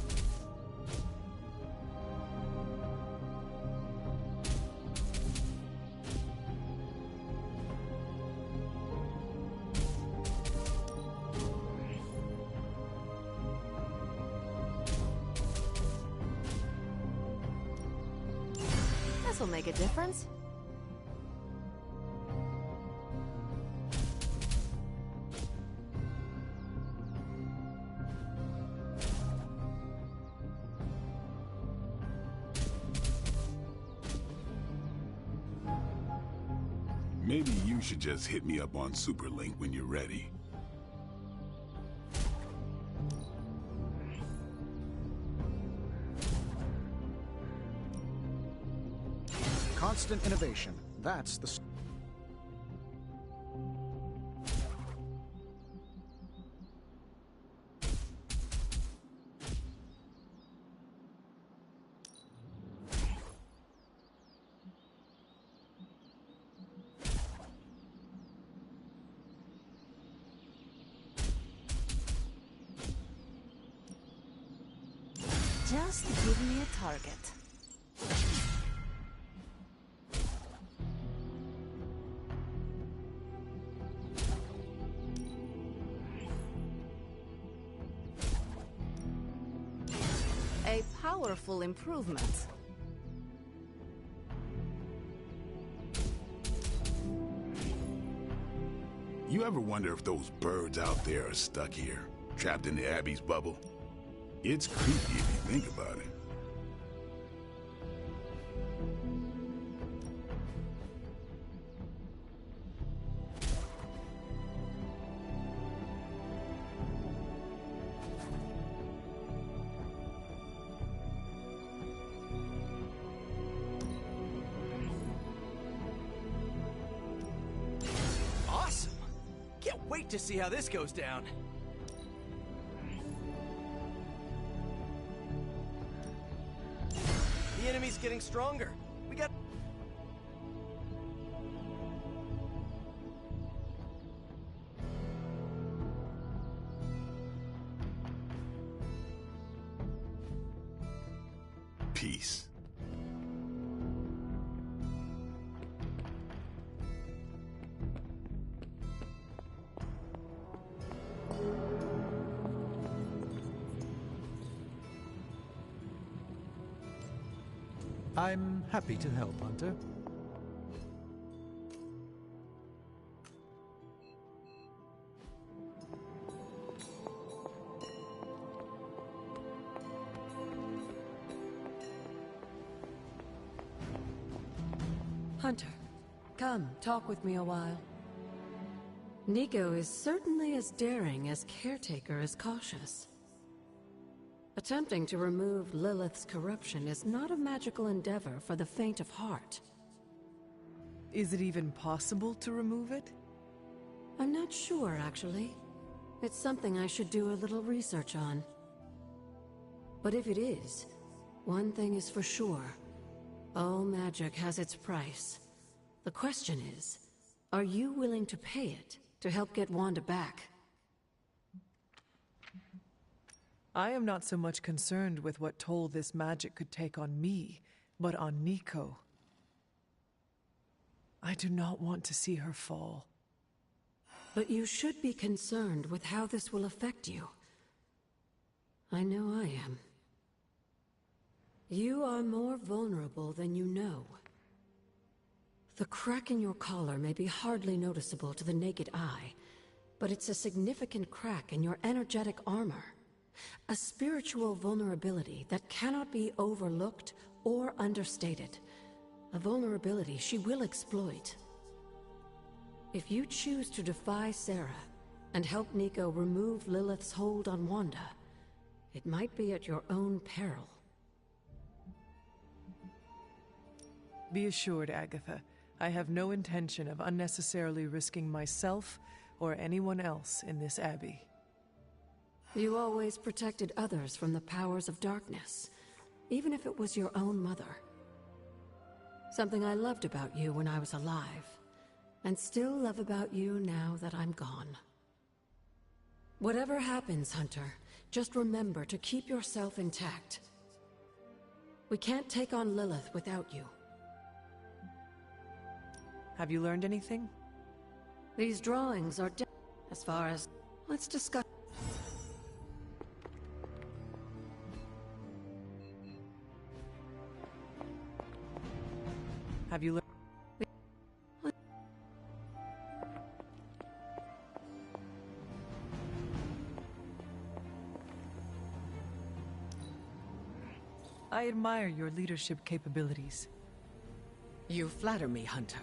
This'll make a difference. Maybe you should just hit me up on Superlink when you're ready. Constant innovation. That's the... Just give me a target. A powerful improvement. You ever wonder if those birds out there are stuck here, trapped in the Abbey's bubble? It's creepy if you think about it. Awesome! Can't wait to see how this goes down. The enemy's getting stronger. We got... Peace. I'm happy to help, Hunter. Hunter, come, talk with me a while. Nico is certainly as daring as Caretaker is cautious. Attempting to remove Lilith's corruption is not a magical endeavor for the faint of heart. Is it even possible to remove it? I'm not sure, actually. It's something I should do a little research on. But if it is, one thing is for sure. All magic has its price. The question is, are you willing to pay it to help get Wanda back? I am not so much concerned with what toll this magic could take on me, but on Nico. I do not want to see her fall. But you should be concerned with how this will affect you. I know I am. You are more vulnerable than you know. The crack in your collar may be hardly noticeable to the naked eye, but it's a significant crack in your energetic armor. A spiritual vulnerability that cannot be overlooked or understated. A vulnerability she will exploit. If you choose to defy Sarah and help Nico remove Lilith's hold on Wanda, it might be at your own peril. Be assured, Agatha, I have no intention of unnecessarily risking myself or anyone else in this abbey. You always protected others from the powers of darkness, even if it was your own mother. Something I loved about you when I was alive, and still love about you now that I'm gone. Whatever happens, Hunter, just remember to keep yourself intact. We can't take on Lilith without you. Have you learned anything? These drawings are as far as... Let's discuss... Have you learned... I admire your leadership capabilities. You flatter me, Hunter.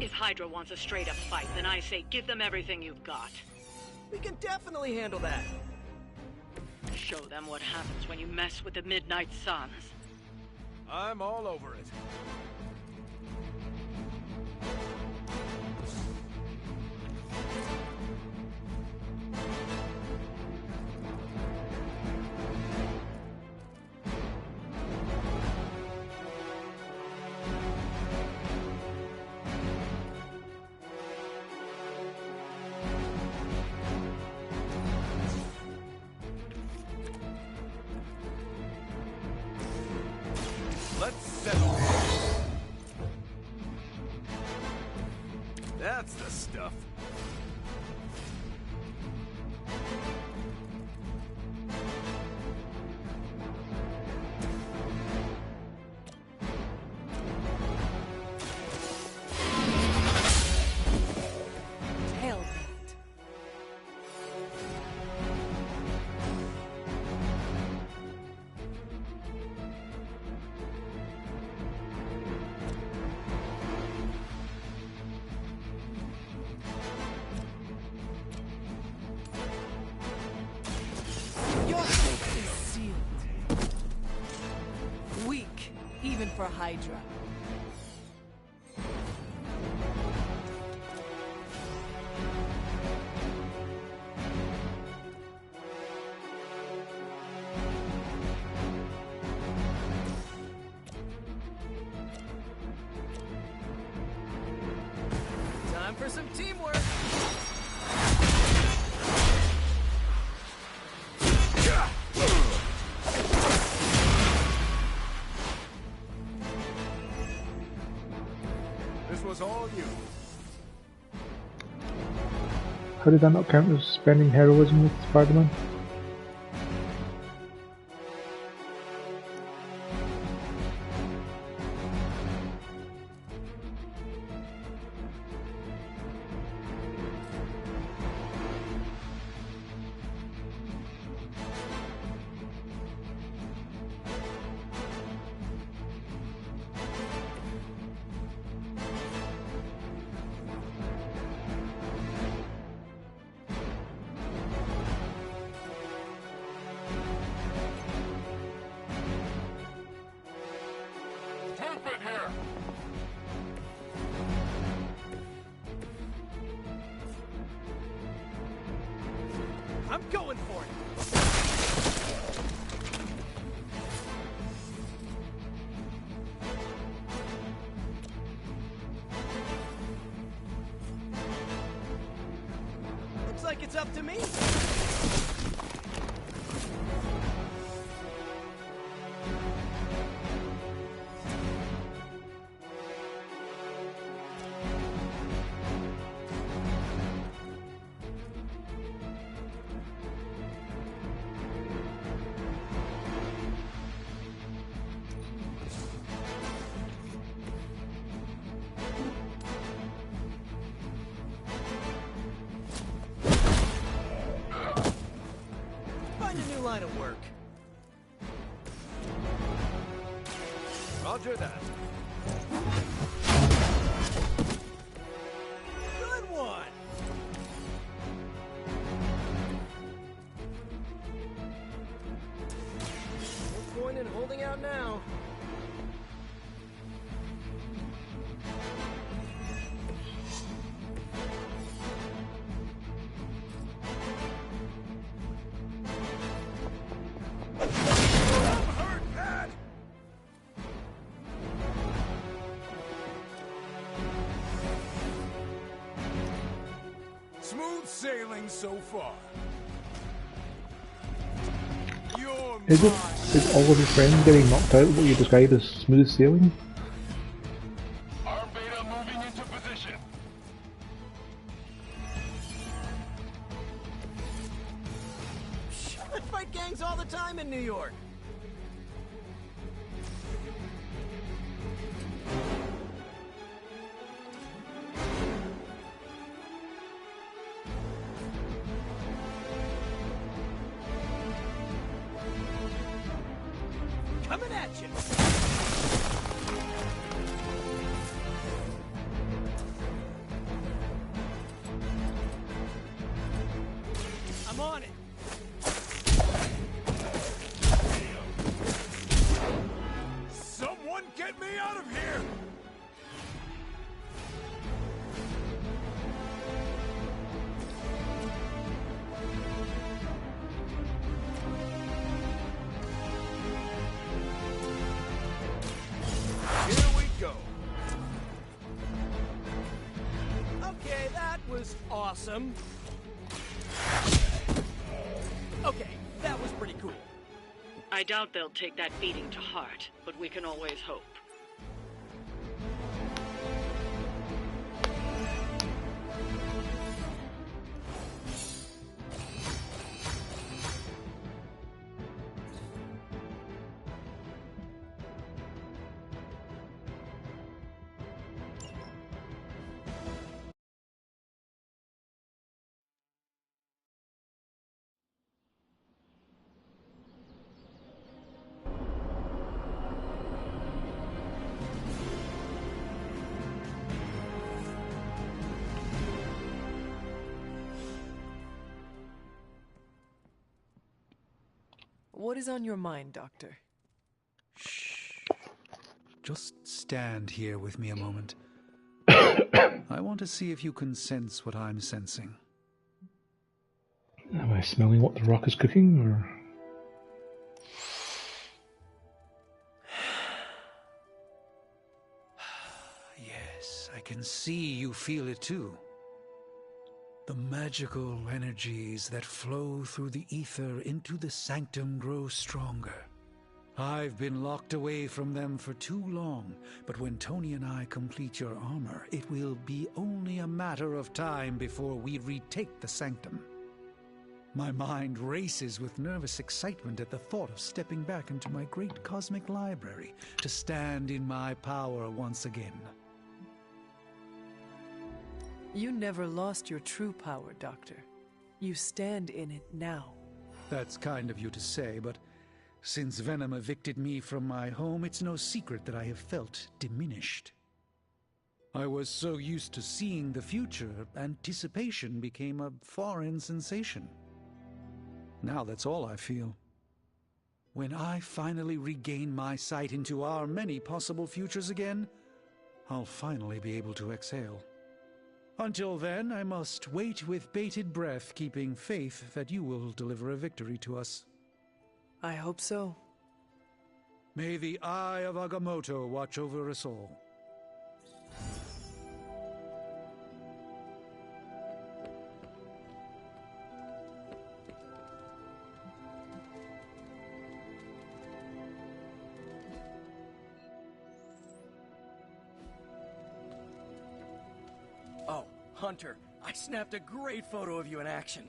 If Hydra wants a straight-up fight, then I say give them everything you've got. We can definitely handle that. Show them what happens when you mess with the Midnight Suns. I'm all over it. Let's settle this. That's the stuff. Hell. for Hydra. Time for some teamwork. This was all you. How did that not count as spending heroism with Spider-Man? I'm going for it. Looks like it's up to me. Find a new line of work. Roger that. Good one. No point in holding out now. Smooth sailing so far. You're Is it? Is all of your friends getting knocked out what you describe as smooth sailing? Arm beta moving into position. I fight gangs all the time in New York. Coming at you. I'm on it. Someone get me out of here! Here we go. Okay, that was awesome. Okay, that was pretty cool. I doubt they'll take that beating to heart, but we can always hope. What is on your mind, Doctor? just stand here with me a moment. I want to see if you can sense what I'm sensing. Am I smelling what the rock is cooking, or...? Yes, I can see you feel it too. The magical energies that flow through the ether into the sanctum grow stronger. I've been locked away from them for too long, but when Tony and I complete your armor, it will be only a matter of time before we retake the sanctum. My mind races with nervous excitement at the thought of stepping back into my great cosmic library to stand in my power once again. You never lost your true power, Doctor. You stand in it now. That's kind of you to say, but since Venom evicted me from my home, it's no secret that I have felt diminished. I was so used to seeing the future, anticipation became a foreign sensation. Now that's all I feel. When I finally regain my sight into our many possible futures again, I'll finally be able to exhale. Until then, I must wait with bated breath, keeping faith that you will deliver a victory to us. I hope so. May the Eye of Agamotto watch over us all. Oh, Hunter, I snapped a great photo of you in action.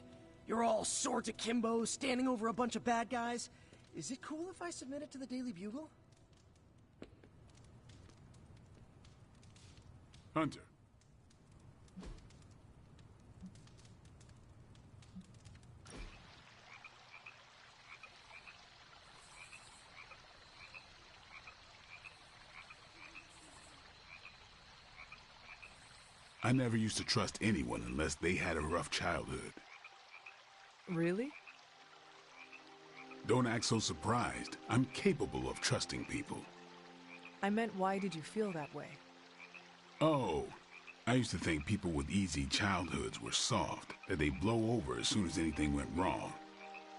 You're all swords akimbo, standing over a bunch of bad guys. Is it cool if I submit it to the Daily Bugle? Hunter. I never used to trust anyone unless they had a rough childhood. Really? Don't act so surprised. I'm capable of trusting people. I meant, why did you feel that way? Oh, I used to think people with easy childhoods were soft, that they blow over as soon as anything went wrong.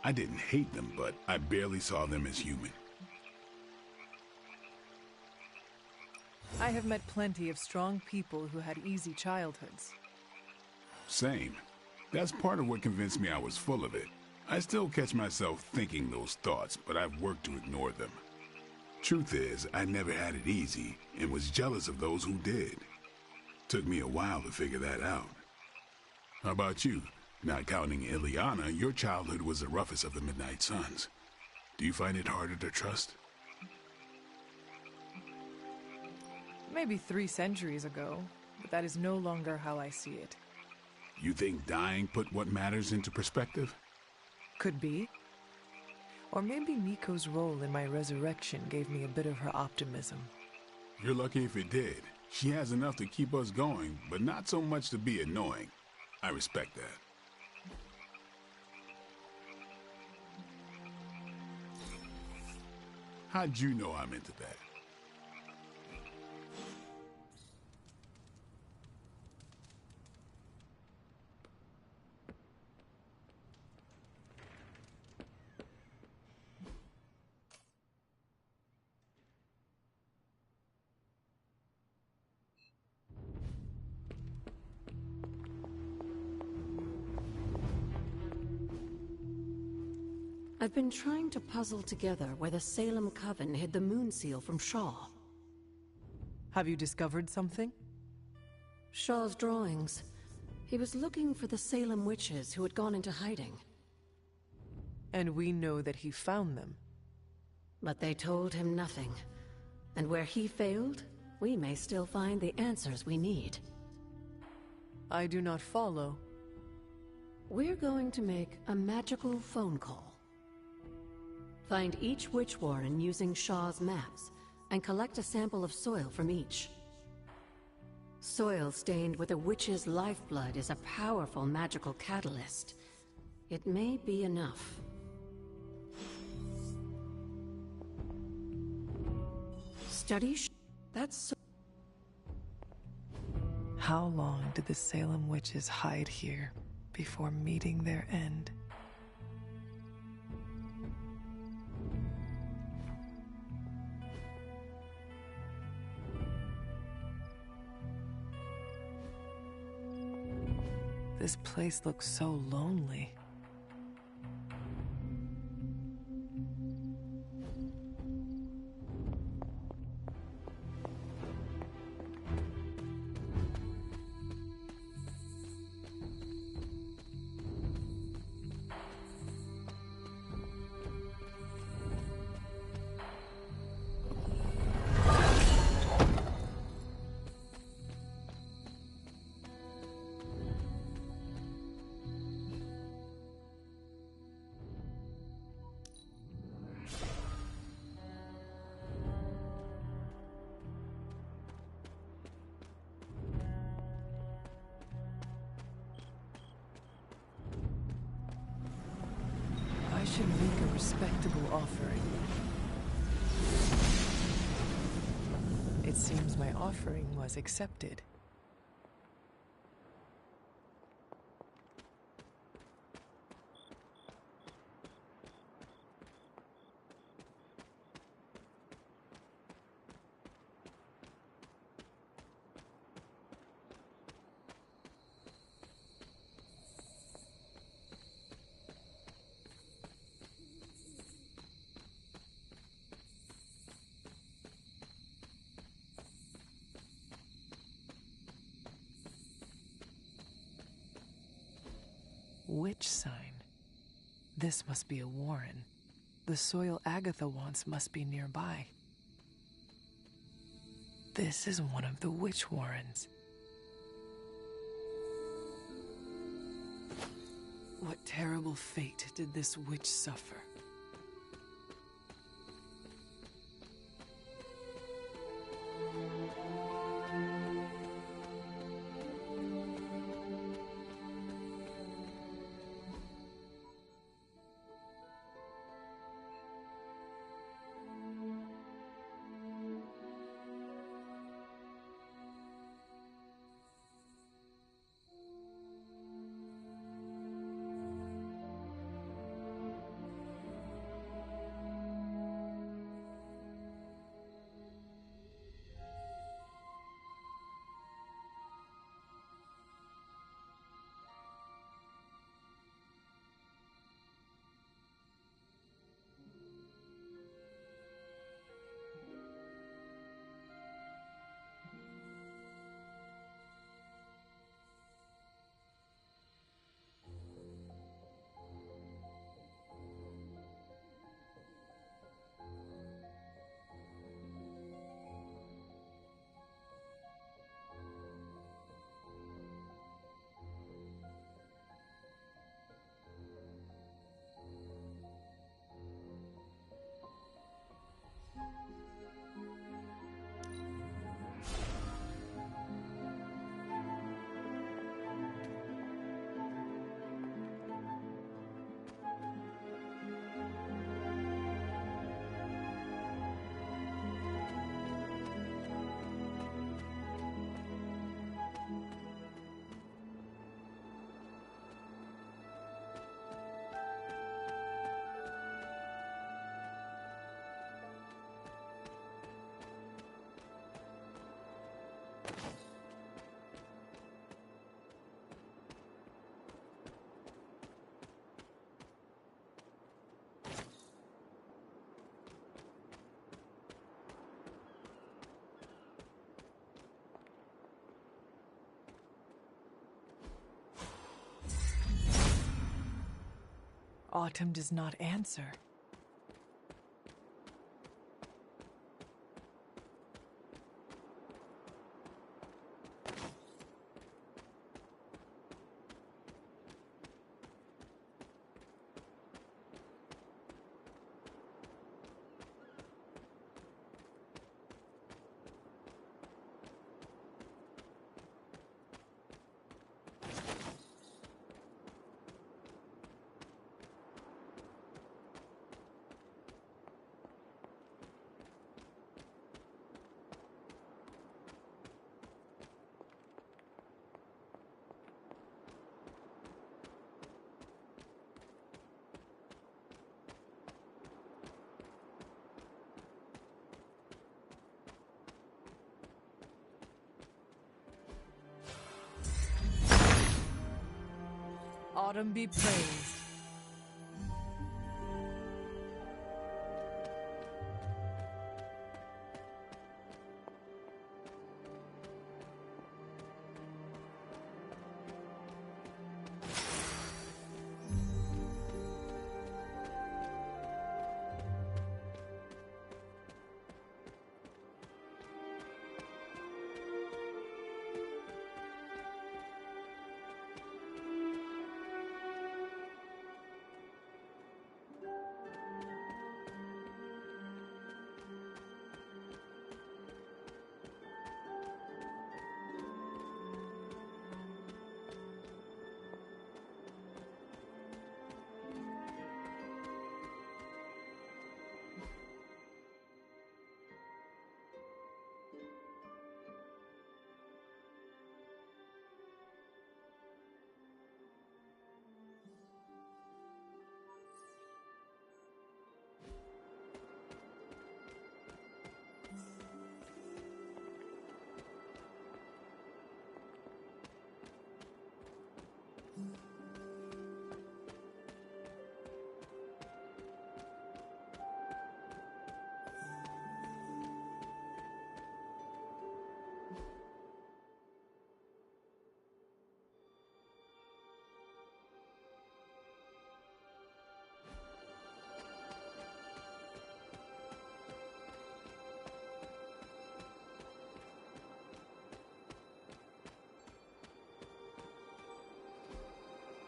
I didn't hate them, but I barely saw them as human. I have met plenty of strong people who had easy childhoods. Same. That's part of what convinced me I was full of it. I still catch myself thinking those thoughts, but I've worked to ignore them. Truth is, I never had it easy, and was jealous of those who did. Took me a while to figure that out. How about you? Not counting Ileana, your childhood was the roughest of the Midnight Suns. Do you find it harder to trust? Maybe 3 centuries ago, but that is no longer how I see it. You think dying put what matters into perspective? Could be. Or maybe Nico's role in my resurrection gave me a bit of her optimism. You're lucky if it did. She has enough to keep us going, but not so much to be annoying. I respect that. How'd you know I'm into that? I've been trying to puzzle together where the Salem Coven hid the moon seal from Shaw. Have you discovered something? Shaw's drawings. He was looking for the Salem witches who had gone into hiding. And we know that he found them. But they told him nothing. And where he failed, we may still find the answers we need. I do not follow. We're going to make a magical phone call. Find each witch warren using Shaw's maps, and collect a sample of soil from each. Soil stained with a witch's lifeblood is a powerful magical catalyst. It may be enough. Study That's so... How long did the Salem witches hide here before meeting their end? This place looks so lonely. I should make a respectable offering. It seems my offering was accepted. Witch sign. This must be a warren. The soil Agatha wants must be nearby. This is one of the witch warrens. What terrible fate did this witch suffer? Autumn does not answer. Autumn be praised.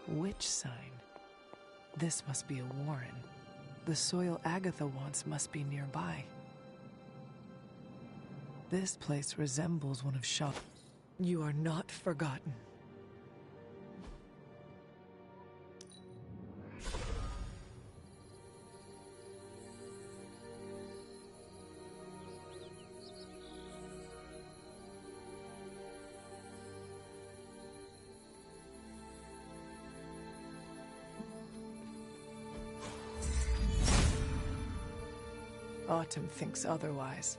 Witch sign. This must be a warren. The soil Agatha wants must be nearby. This place resembles one of Shaw. You are not forgotten. Autumn thinks otherwise.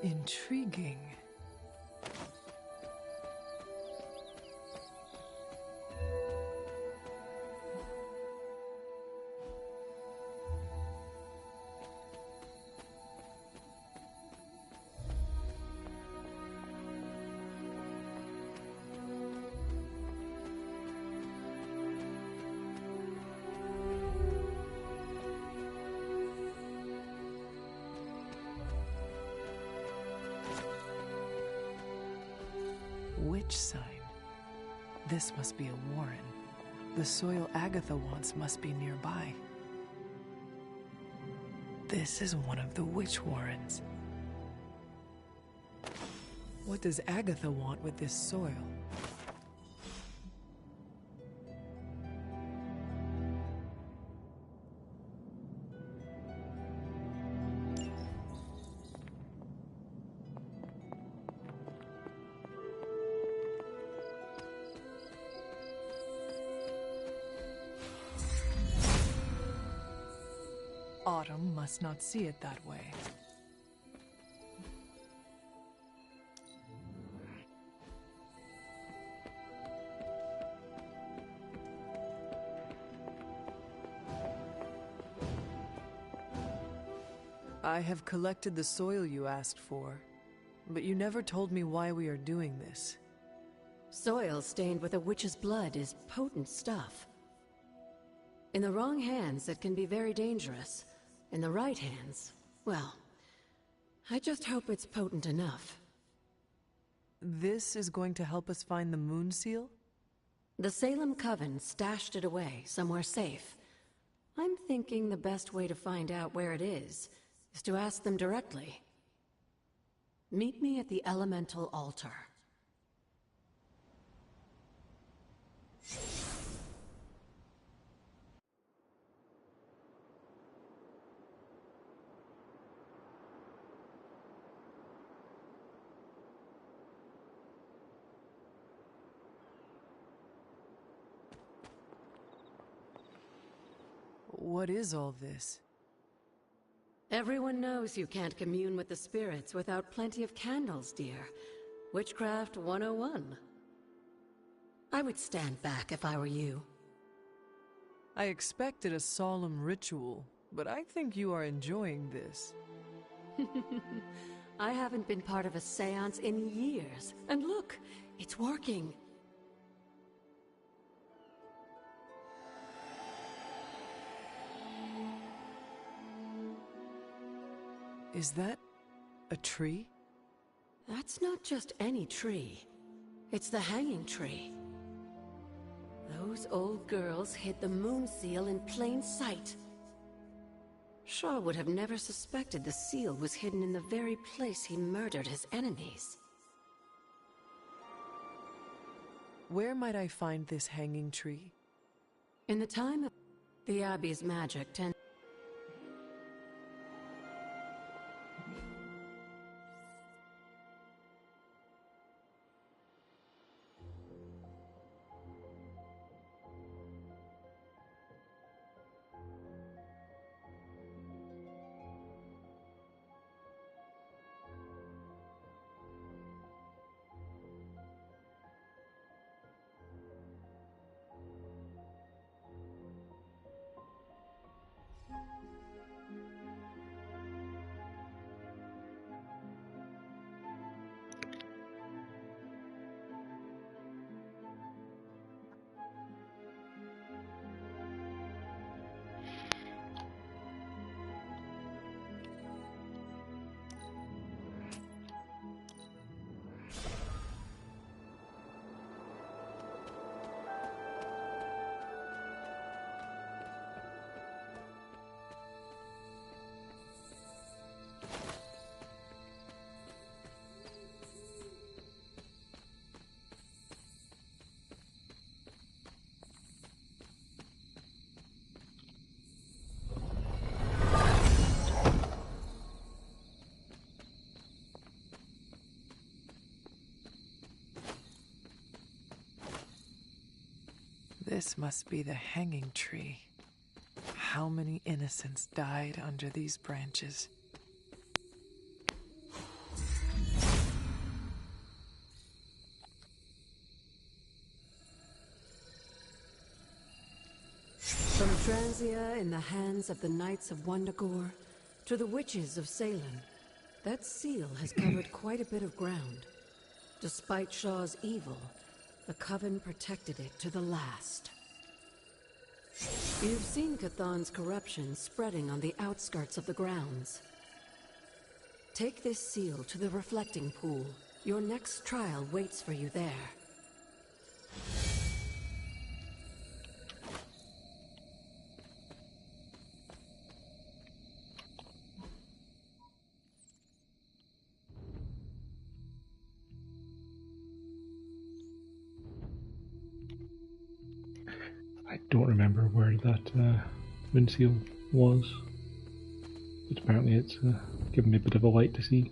Intriguing. Witch sign. This must be a warren. The soil Agatha wants must be nearby. This is one of the witch warrens. What does Agatha want with this soil? Autumn must not see it that way. I have collected the soil you asked for, but you never told me why we are doing this. Soil stained with a witch's blood is potent stuff. In the wrong hands, it can be very dangerous. In the right hands, well, I just hope it's potent enough. This is going to help us find the Moon Seal? The Salem Coven stashed it away, somewhere safe. I'm thinking the best way to find out where it is to ask them directly. Meet me at the Elemental Altar. What is all this? Everyone knows you can't commune with the spirits without plenty of candles, dear. Witchcraft 101. I would stand back if I were you. I expected a solemn ritual, but I think you are enjoying this. I haven't been part of a seance in years, and look, it's working. Is that a tree? That's not just any tree. It's the hanging tree. Those old girls hid the Moon Seal in plain sight. Shaw would have never suspected the seal was hidden in the very place he murdered his enemies. Where might I find this hanging tree? In the time of the Abbey's magic tends This must be the hanging tree. How many innocents died under these branches? From Transia in the hands of the Knights of Wundagore to the witches of Salem, that seal has covered quite a bit of ground. Despite Shaw's evil, the Coven protected it to the last. You've seen Cathan's corruption spreading on the outskirts of the grounds. Take this seal to the reflecting pool. Your next trial waits for you there. I don't remember where that moon seal was, but apparently it's given me a bit of a light to see.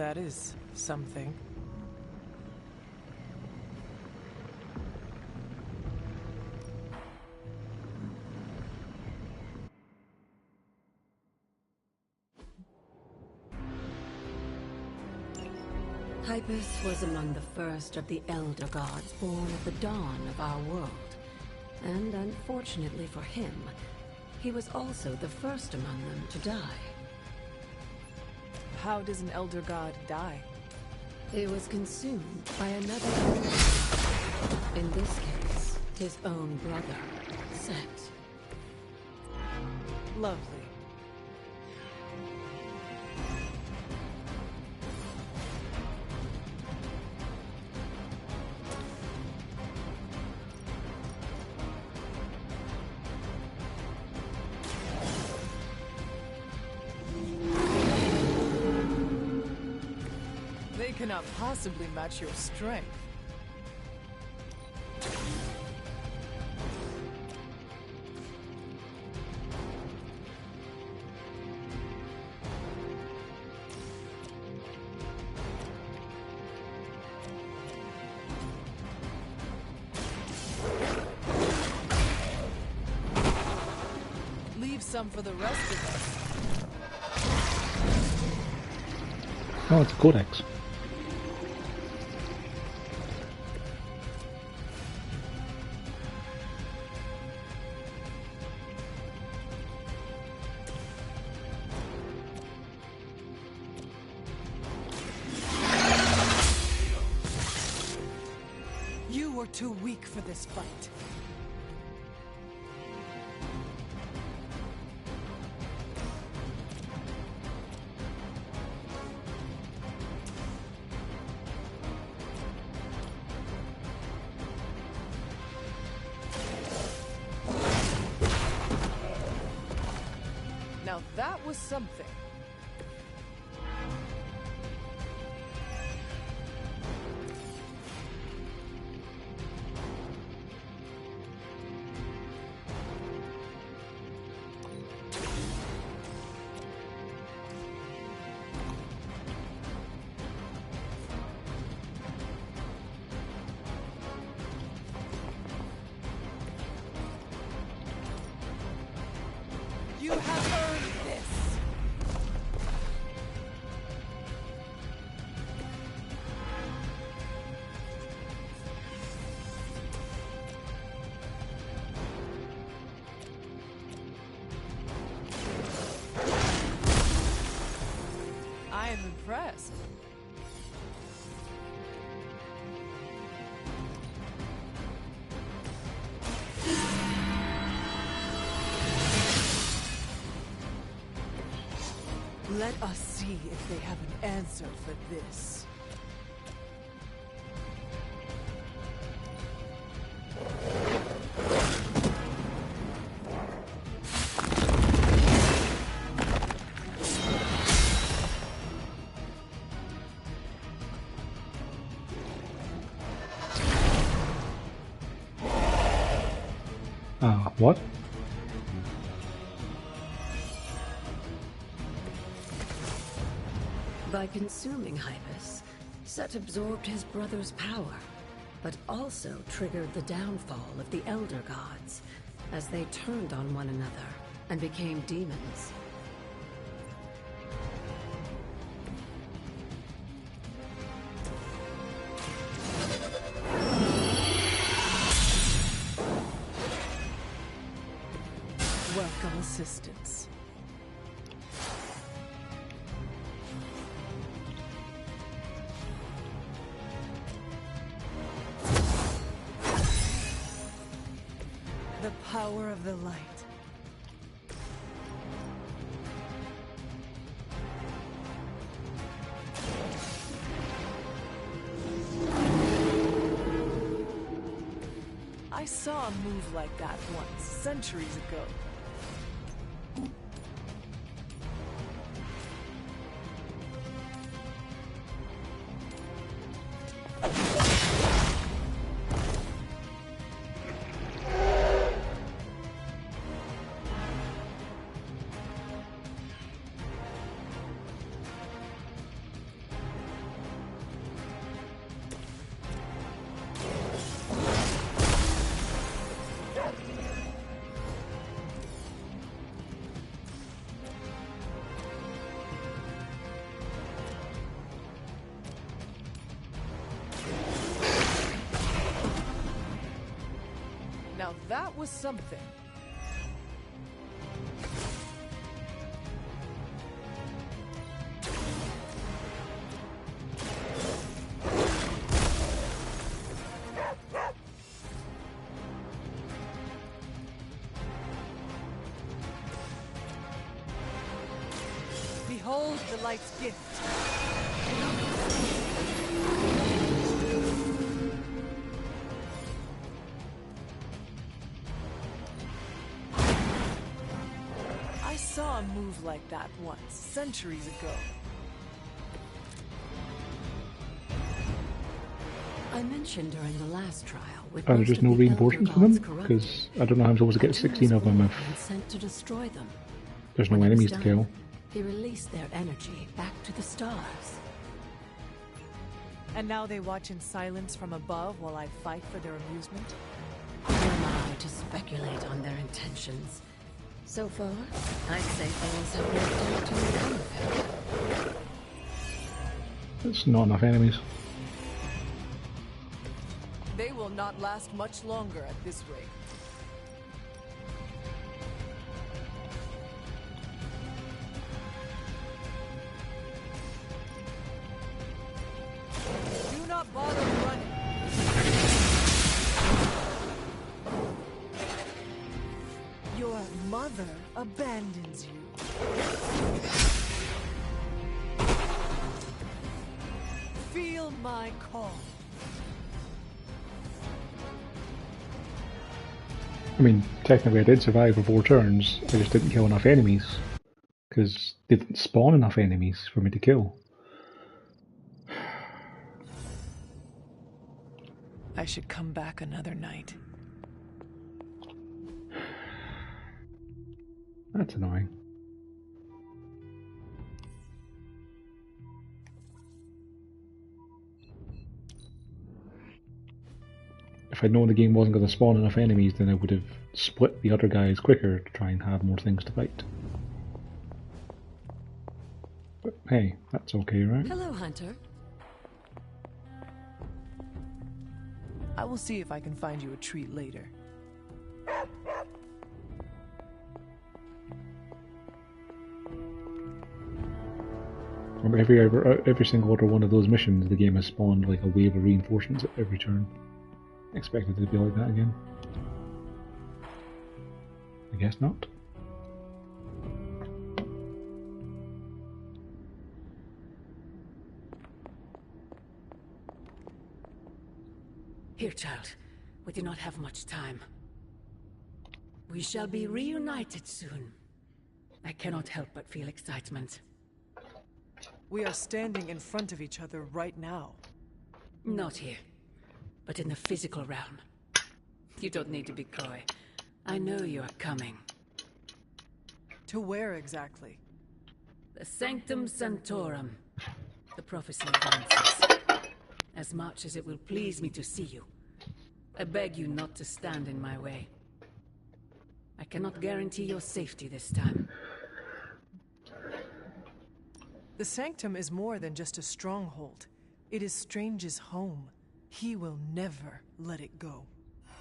That is something. Hypus was among the first of the Elder Gods born at the dawn of our world. And unfortunately for him, he was also the first among them to die. How does an Elder God die? He was consumed by another Elder God. In this case, his own brother, Set. Lovely. They cannot possibly match your strength. Leave some for the rest of us. Oh, it's a codex. You were too weak for this fight. Now that was something. You have earned this. I am impressed. Let us see if they have an answer for this. What? By consuming Hypus, Set absorbed his brother's power, but also triggered the downfall of the Elder Gods, as they turned on one another and became demons. Welcome assistance. The power of the light. I saw a move like that once, centuries ago. was something. Behold the light's gift. I saw a move like that once, centuries ago. I mentioned during the last trial. There's just no reinforcements for them? Because I don't know how I'm supposed to get 16 of them if sent to destroy them. there's no enemies to kill. He released their energy back to the stars. And now they watch in silence from above while I fight for their amusement? Who am I to speculate on their intentions? So far, I'd say things have worked out to their benefit. There's not enough enemies. They will not last much longer at this rate. Do not bother running. Your mother abandons you. Feel my call. I mean, technically I did survive for 4 turns, I just didn't kill enough enemies. Because they didn't spawn enough enemies for me to kill. I should come back another night. That's annoying. If I'd known the game wasn't going to spawn enough enemies, then I would have split the other guys quicker to try and have more things to fight. But hey, that's okay, right? Hello, Hunter. I will see if I can find you a treat later. Every single other one of those missions, the game has spawned like a wave of reinforcements at every turn. Expected it to be like that again. I guess not. Here, child. We do not have much time. We shall be reunited soon. I cannot help but feel excitement. We are standing in front of each other right now. Not here, but in the physical realm. You don't need to be coy. I know you are coming. To where exactly? The Sanctum Sanctorum. The prophecy advances. As much as it will please me to see you, I beg you not to stand in my way. I cannot guarantee your safety this time. The Sanctum is more than just a stronghold. It is Strange's home. He will never let it go.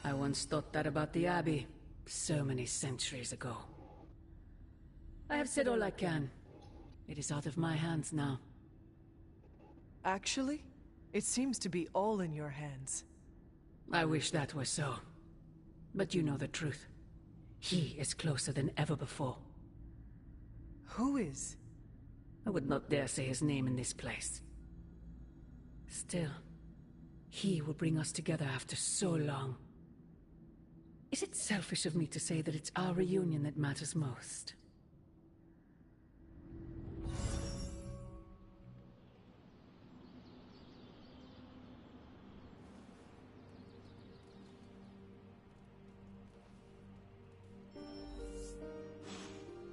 I once thought that about the Abbey, so many centuries ago. I have said all I can. It is out of my hands now. Actually, it seems to be all in your hands. I wish that were so. But you know the truth. He is closer than ever before. Who is? I would not dare say his name in this place. Still, he will bring us together after so long. Is it selfish of me to say that it's our reunion that matters most?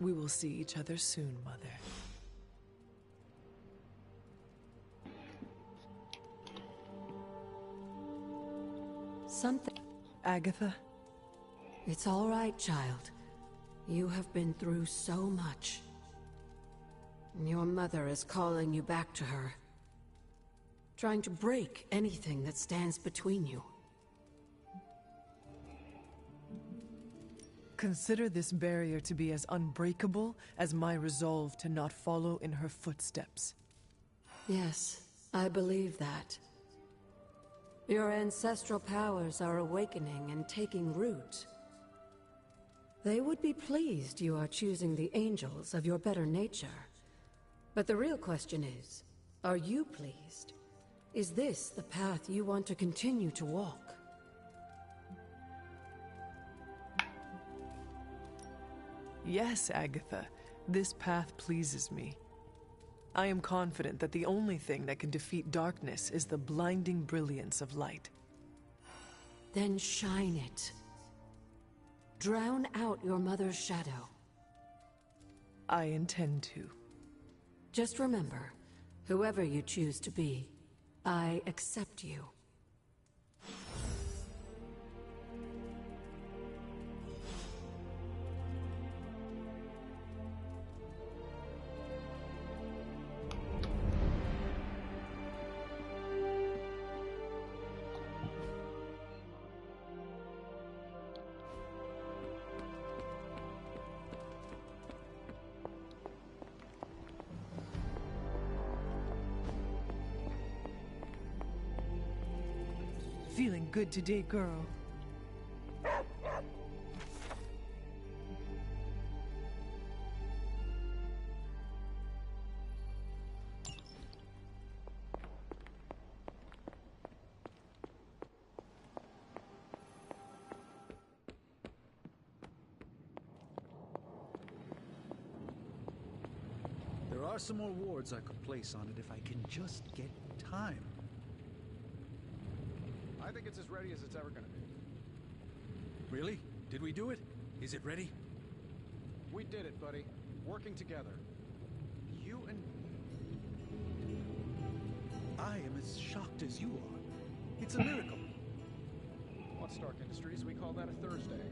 We will see each other soon, Mother. Something... Agatha? It's all right, child. You have been through so much. Your mother is calling you back to her. Trying to break anything that stands between you. Consider this barrier to be as unbreakable as my resolve to not follow in her footsteps. Yes, I believe that. Your ancestral powers are awakening and taking root. They would be pleased you are choosing the angels of your better nature. But the real question is, are you pleased? Is this the path you want to continue to walk? Yes, Agatha. This path pleases me. I am confident that the only thing that can defeat darkness is the blinding brilliance of light. Then shine it. Drown out your mother's shadow. I intend to. Just remember, whoever you choose to be, I accept you. Feeling good today, girl. There are some more wards I could place on it if I can just get time. I think it's as ready as it's ever gonna be. Really? Did we do it? Is it ready? We did it, buddy. Working together. You and I am as shocked as you are. It's a miracle. on Stark Industries, we call that a Thursday.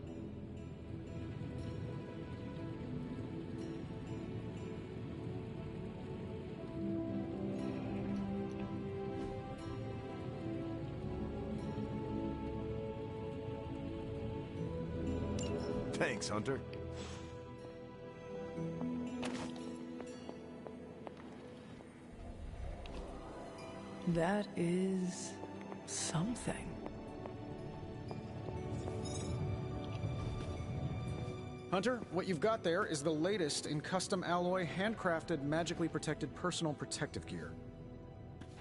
Thanks, Hunter. That is something. Hunter, what you've got there is the latest in custom alloy, handcrafted, magically protected personal protective gear.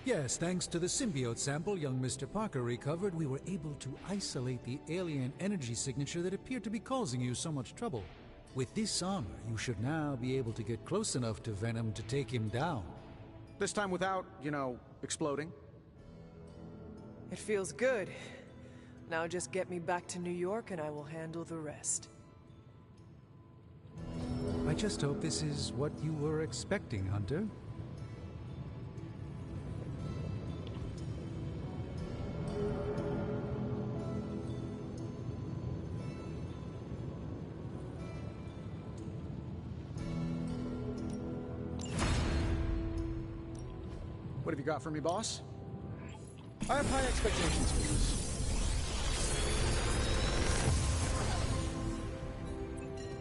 Yes, thanks to the symbiote sample young Mr. Parker recovered, we were able to isolate the alien energy signature that appeared to be causing you so much trouble. With this armor, you should now be able to get close enough to Venom to take him down. This time without, exploding. It feels good. Now just get me back to New York and I will handle the rest. I just hope this is what you were expecting, Hunter. What have you got for me, boss? I have high expectations for this.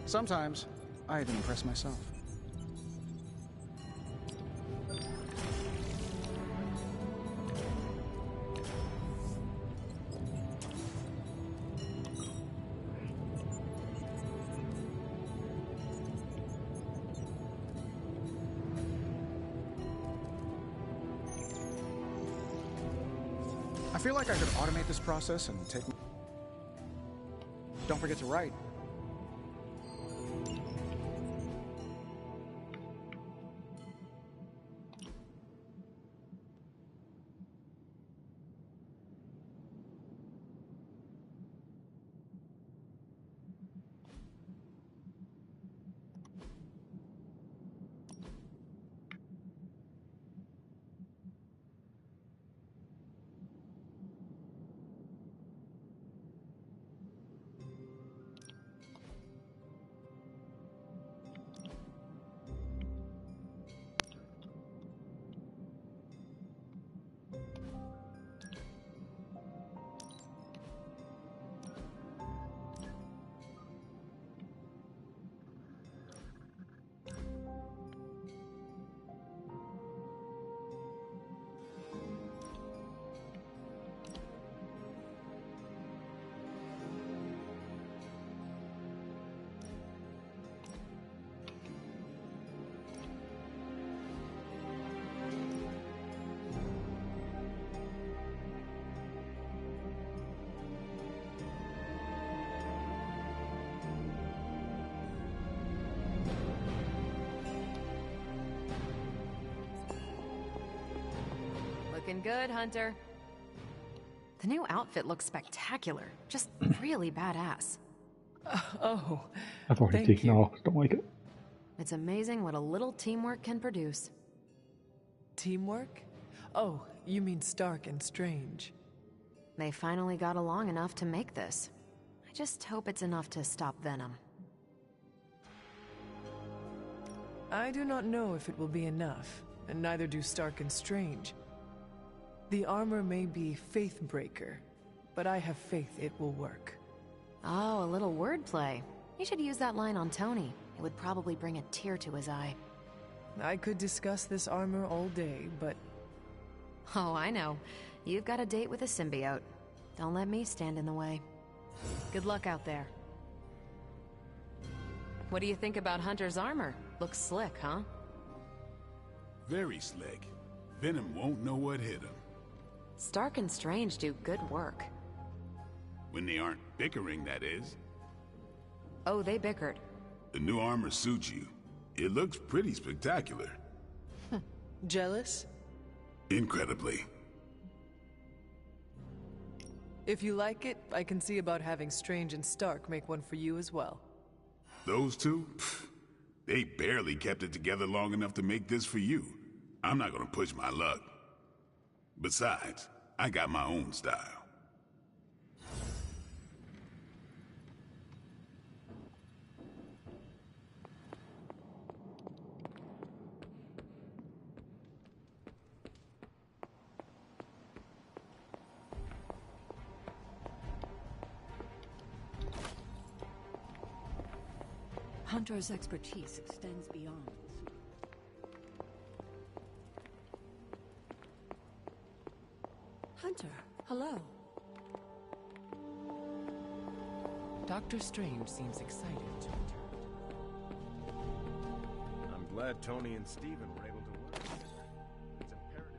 Sometimes, I even impress myself. I feel like I could automate this process and take... Don't forget to write. Looking good, Hunter. The new outfit looks spectacular. Just really badass. Oh, I've already thank taken you. off. Don't like it. It's amazing what a little teamwork can produce. Teamwork? Oh, you mean Stark and Strange. They finally got along enough to make this. I just hope it's enough to stop Venom. I do not know if it will be enough, and neither do Stark and Strange. The armor may be Faithbreaker, but I have faith it will work. Oh, a little wordplay. You should use that line on Tony. It would probably bring a tear to his eye. I could discuss this armor all day, but... Oh, I know. You've got a date with a symbiote. Don't let me stand in the way. Good luck out there. What do you think about Hunter's armor? Looks slick, huh? Very slick. Venom won't know what hit him. Stark and Strange do good work. When they aren't bickering, that is. Oh, they bickered. The new armor suits you. It looks pretty spectacular. Jealous? Incredibly. If you like it, I can see about having Strange and Stark make one for you as well. Those two? Pfft, they barely kept it together long enough to make this for you. I'm not gonna push my luck. Besides, I got my own style. Hunter's expertise extends beyond. Hunter, hello. Doctor Strange seems excited to return. I'm glad Tony and Steven were able to work together. It's imperative.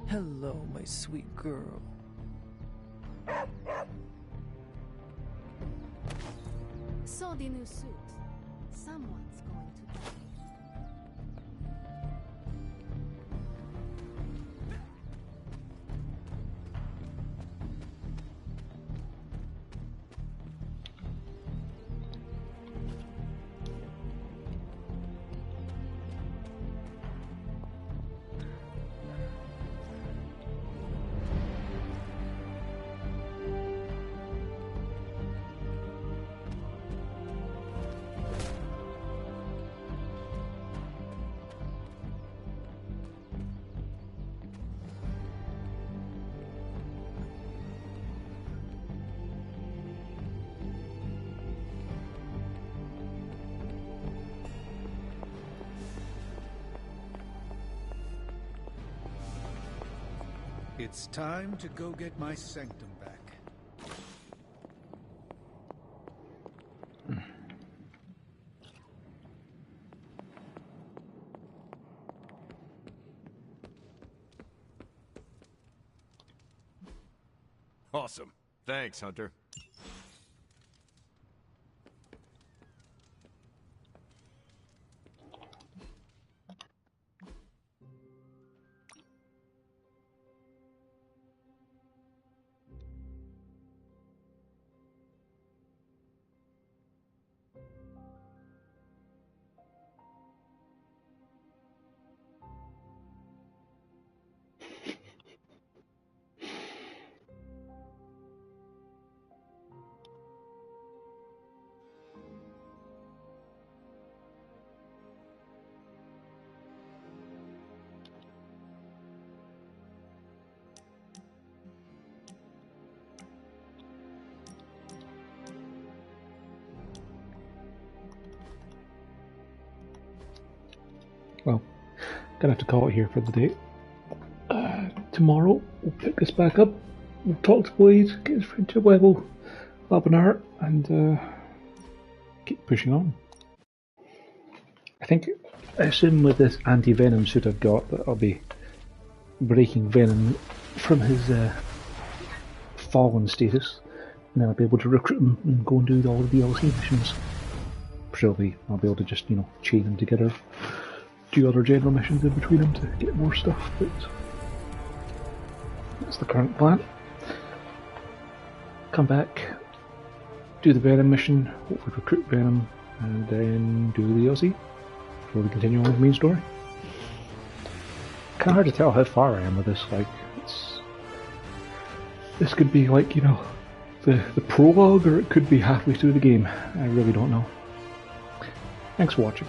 Hello, my sweet girl. So the new suit. Someone's going to die. It's time to go get my sanctum back. Awesome. Thanks, Hunter. gonna have to call it here for the day. Tomorrow we'll pick this back up. We'll talk to Blade, get his friendship level up an art, and keep pushing on. I assume with this anti-venom suit I've got that I'll be breaking Venom from his fallen status, and then I'll be able to recruit him and go and do all the DLC missions. Presumably I'll be able to just, chain them together, do other general missions in between them to get more stuff, but that's the current plan. Come back, do the Venom mission, hopefully recruit Venom, and then do the DLC before we continue on with the main story. Kinda hard to tell how far I am with this, this could be like, the prologue, or it could be halfway through the game. I really don't know. Thanks for watching.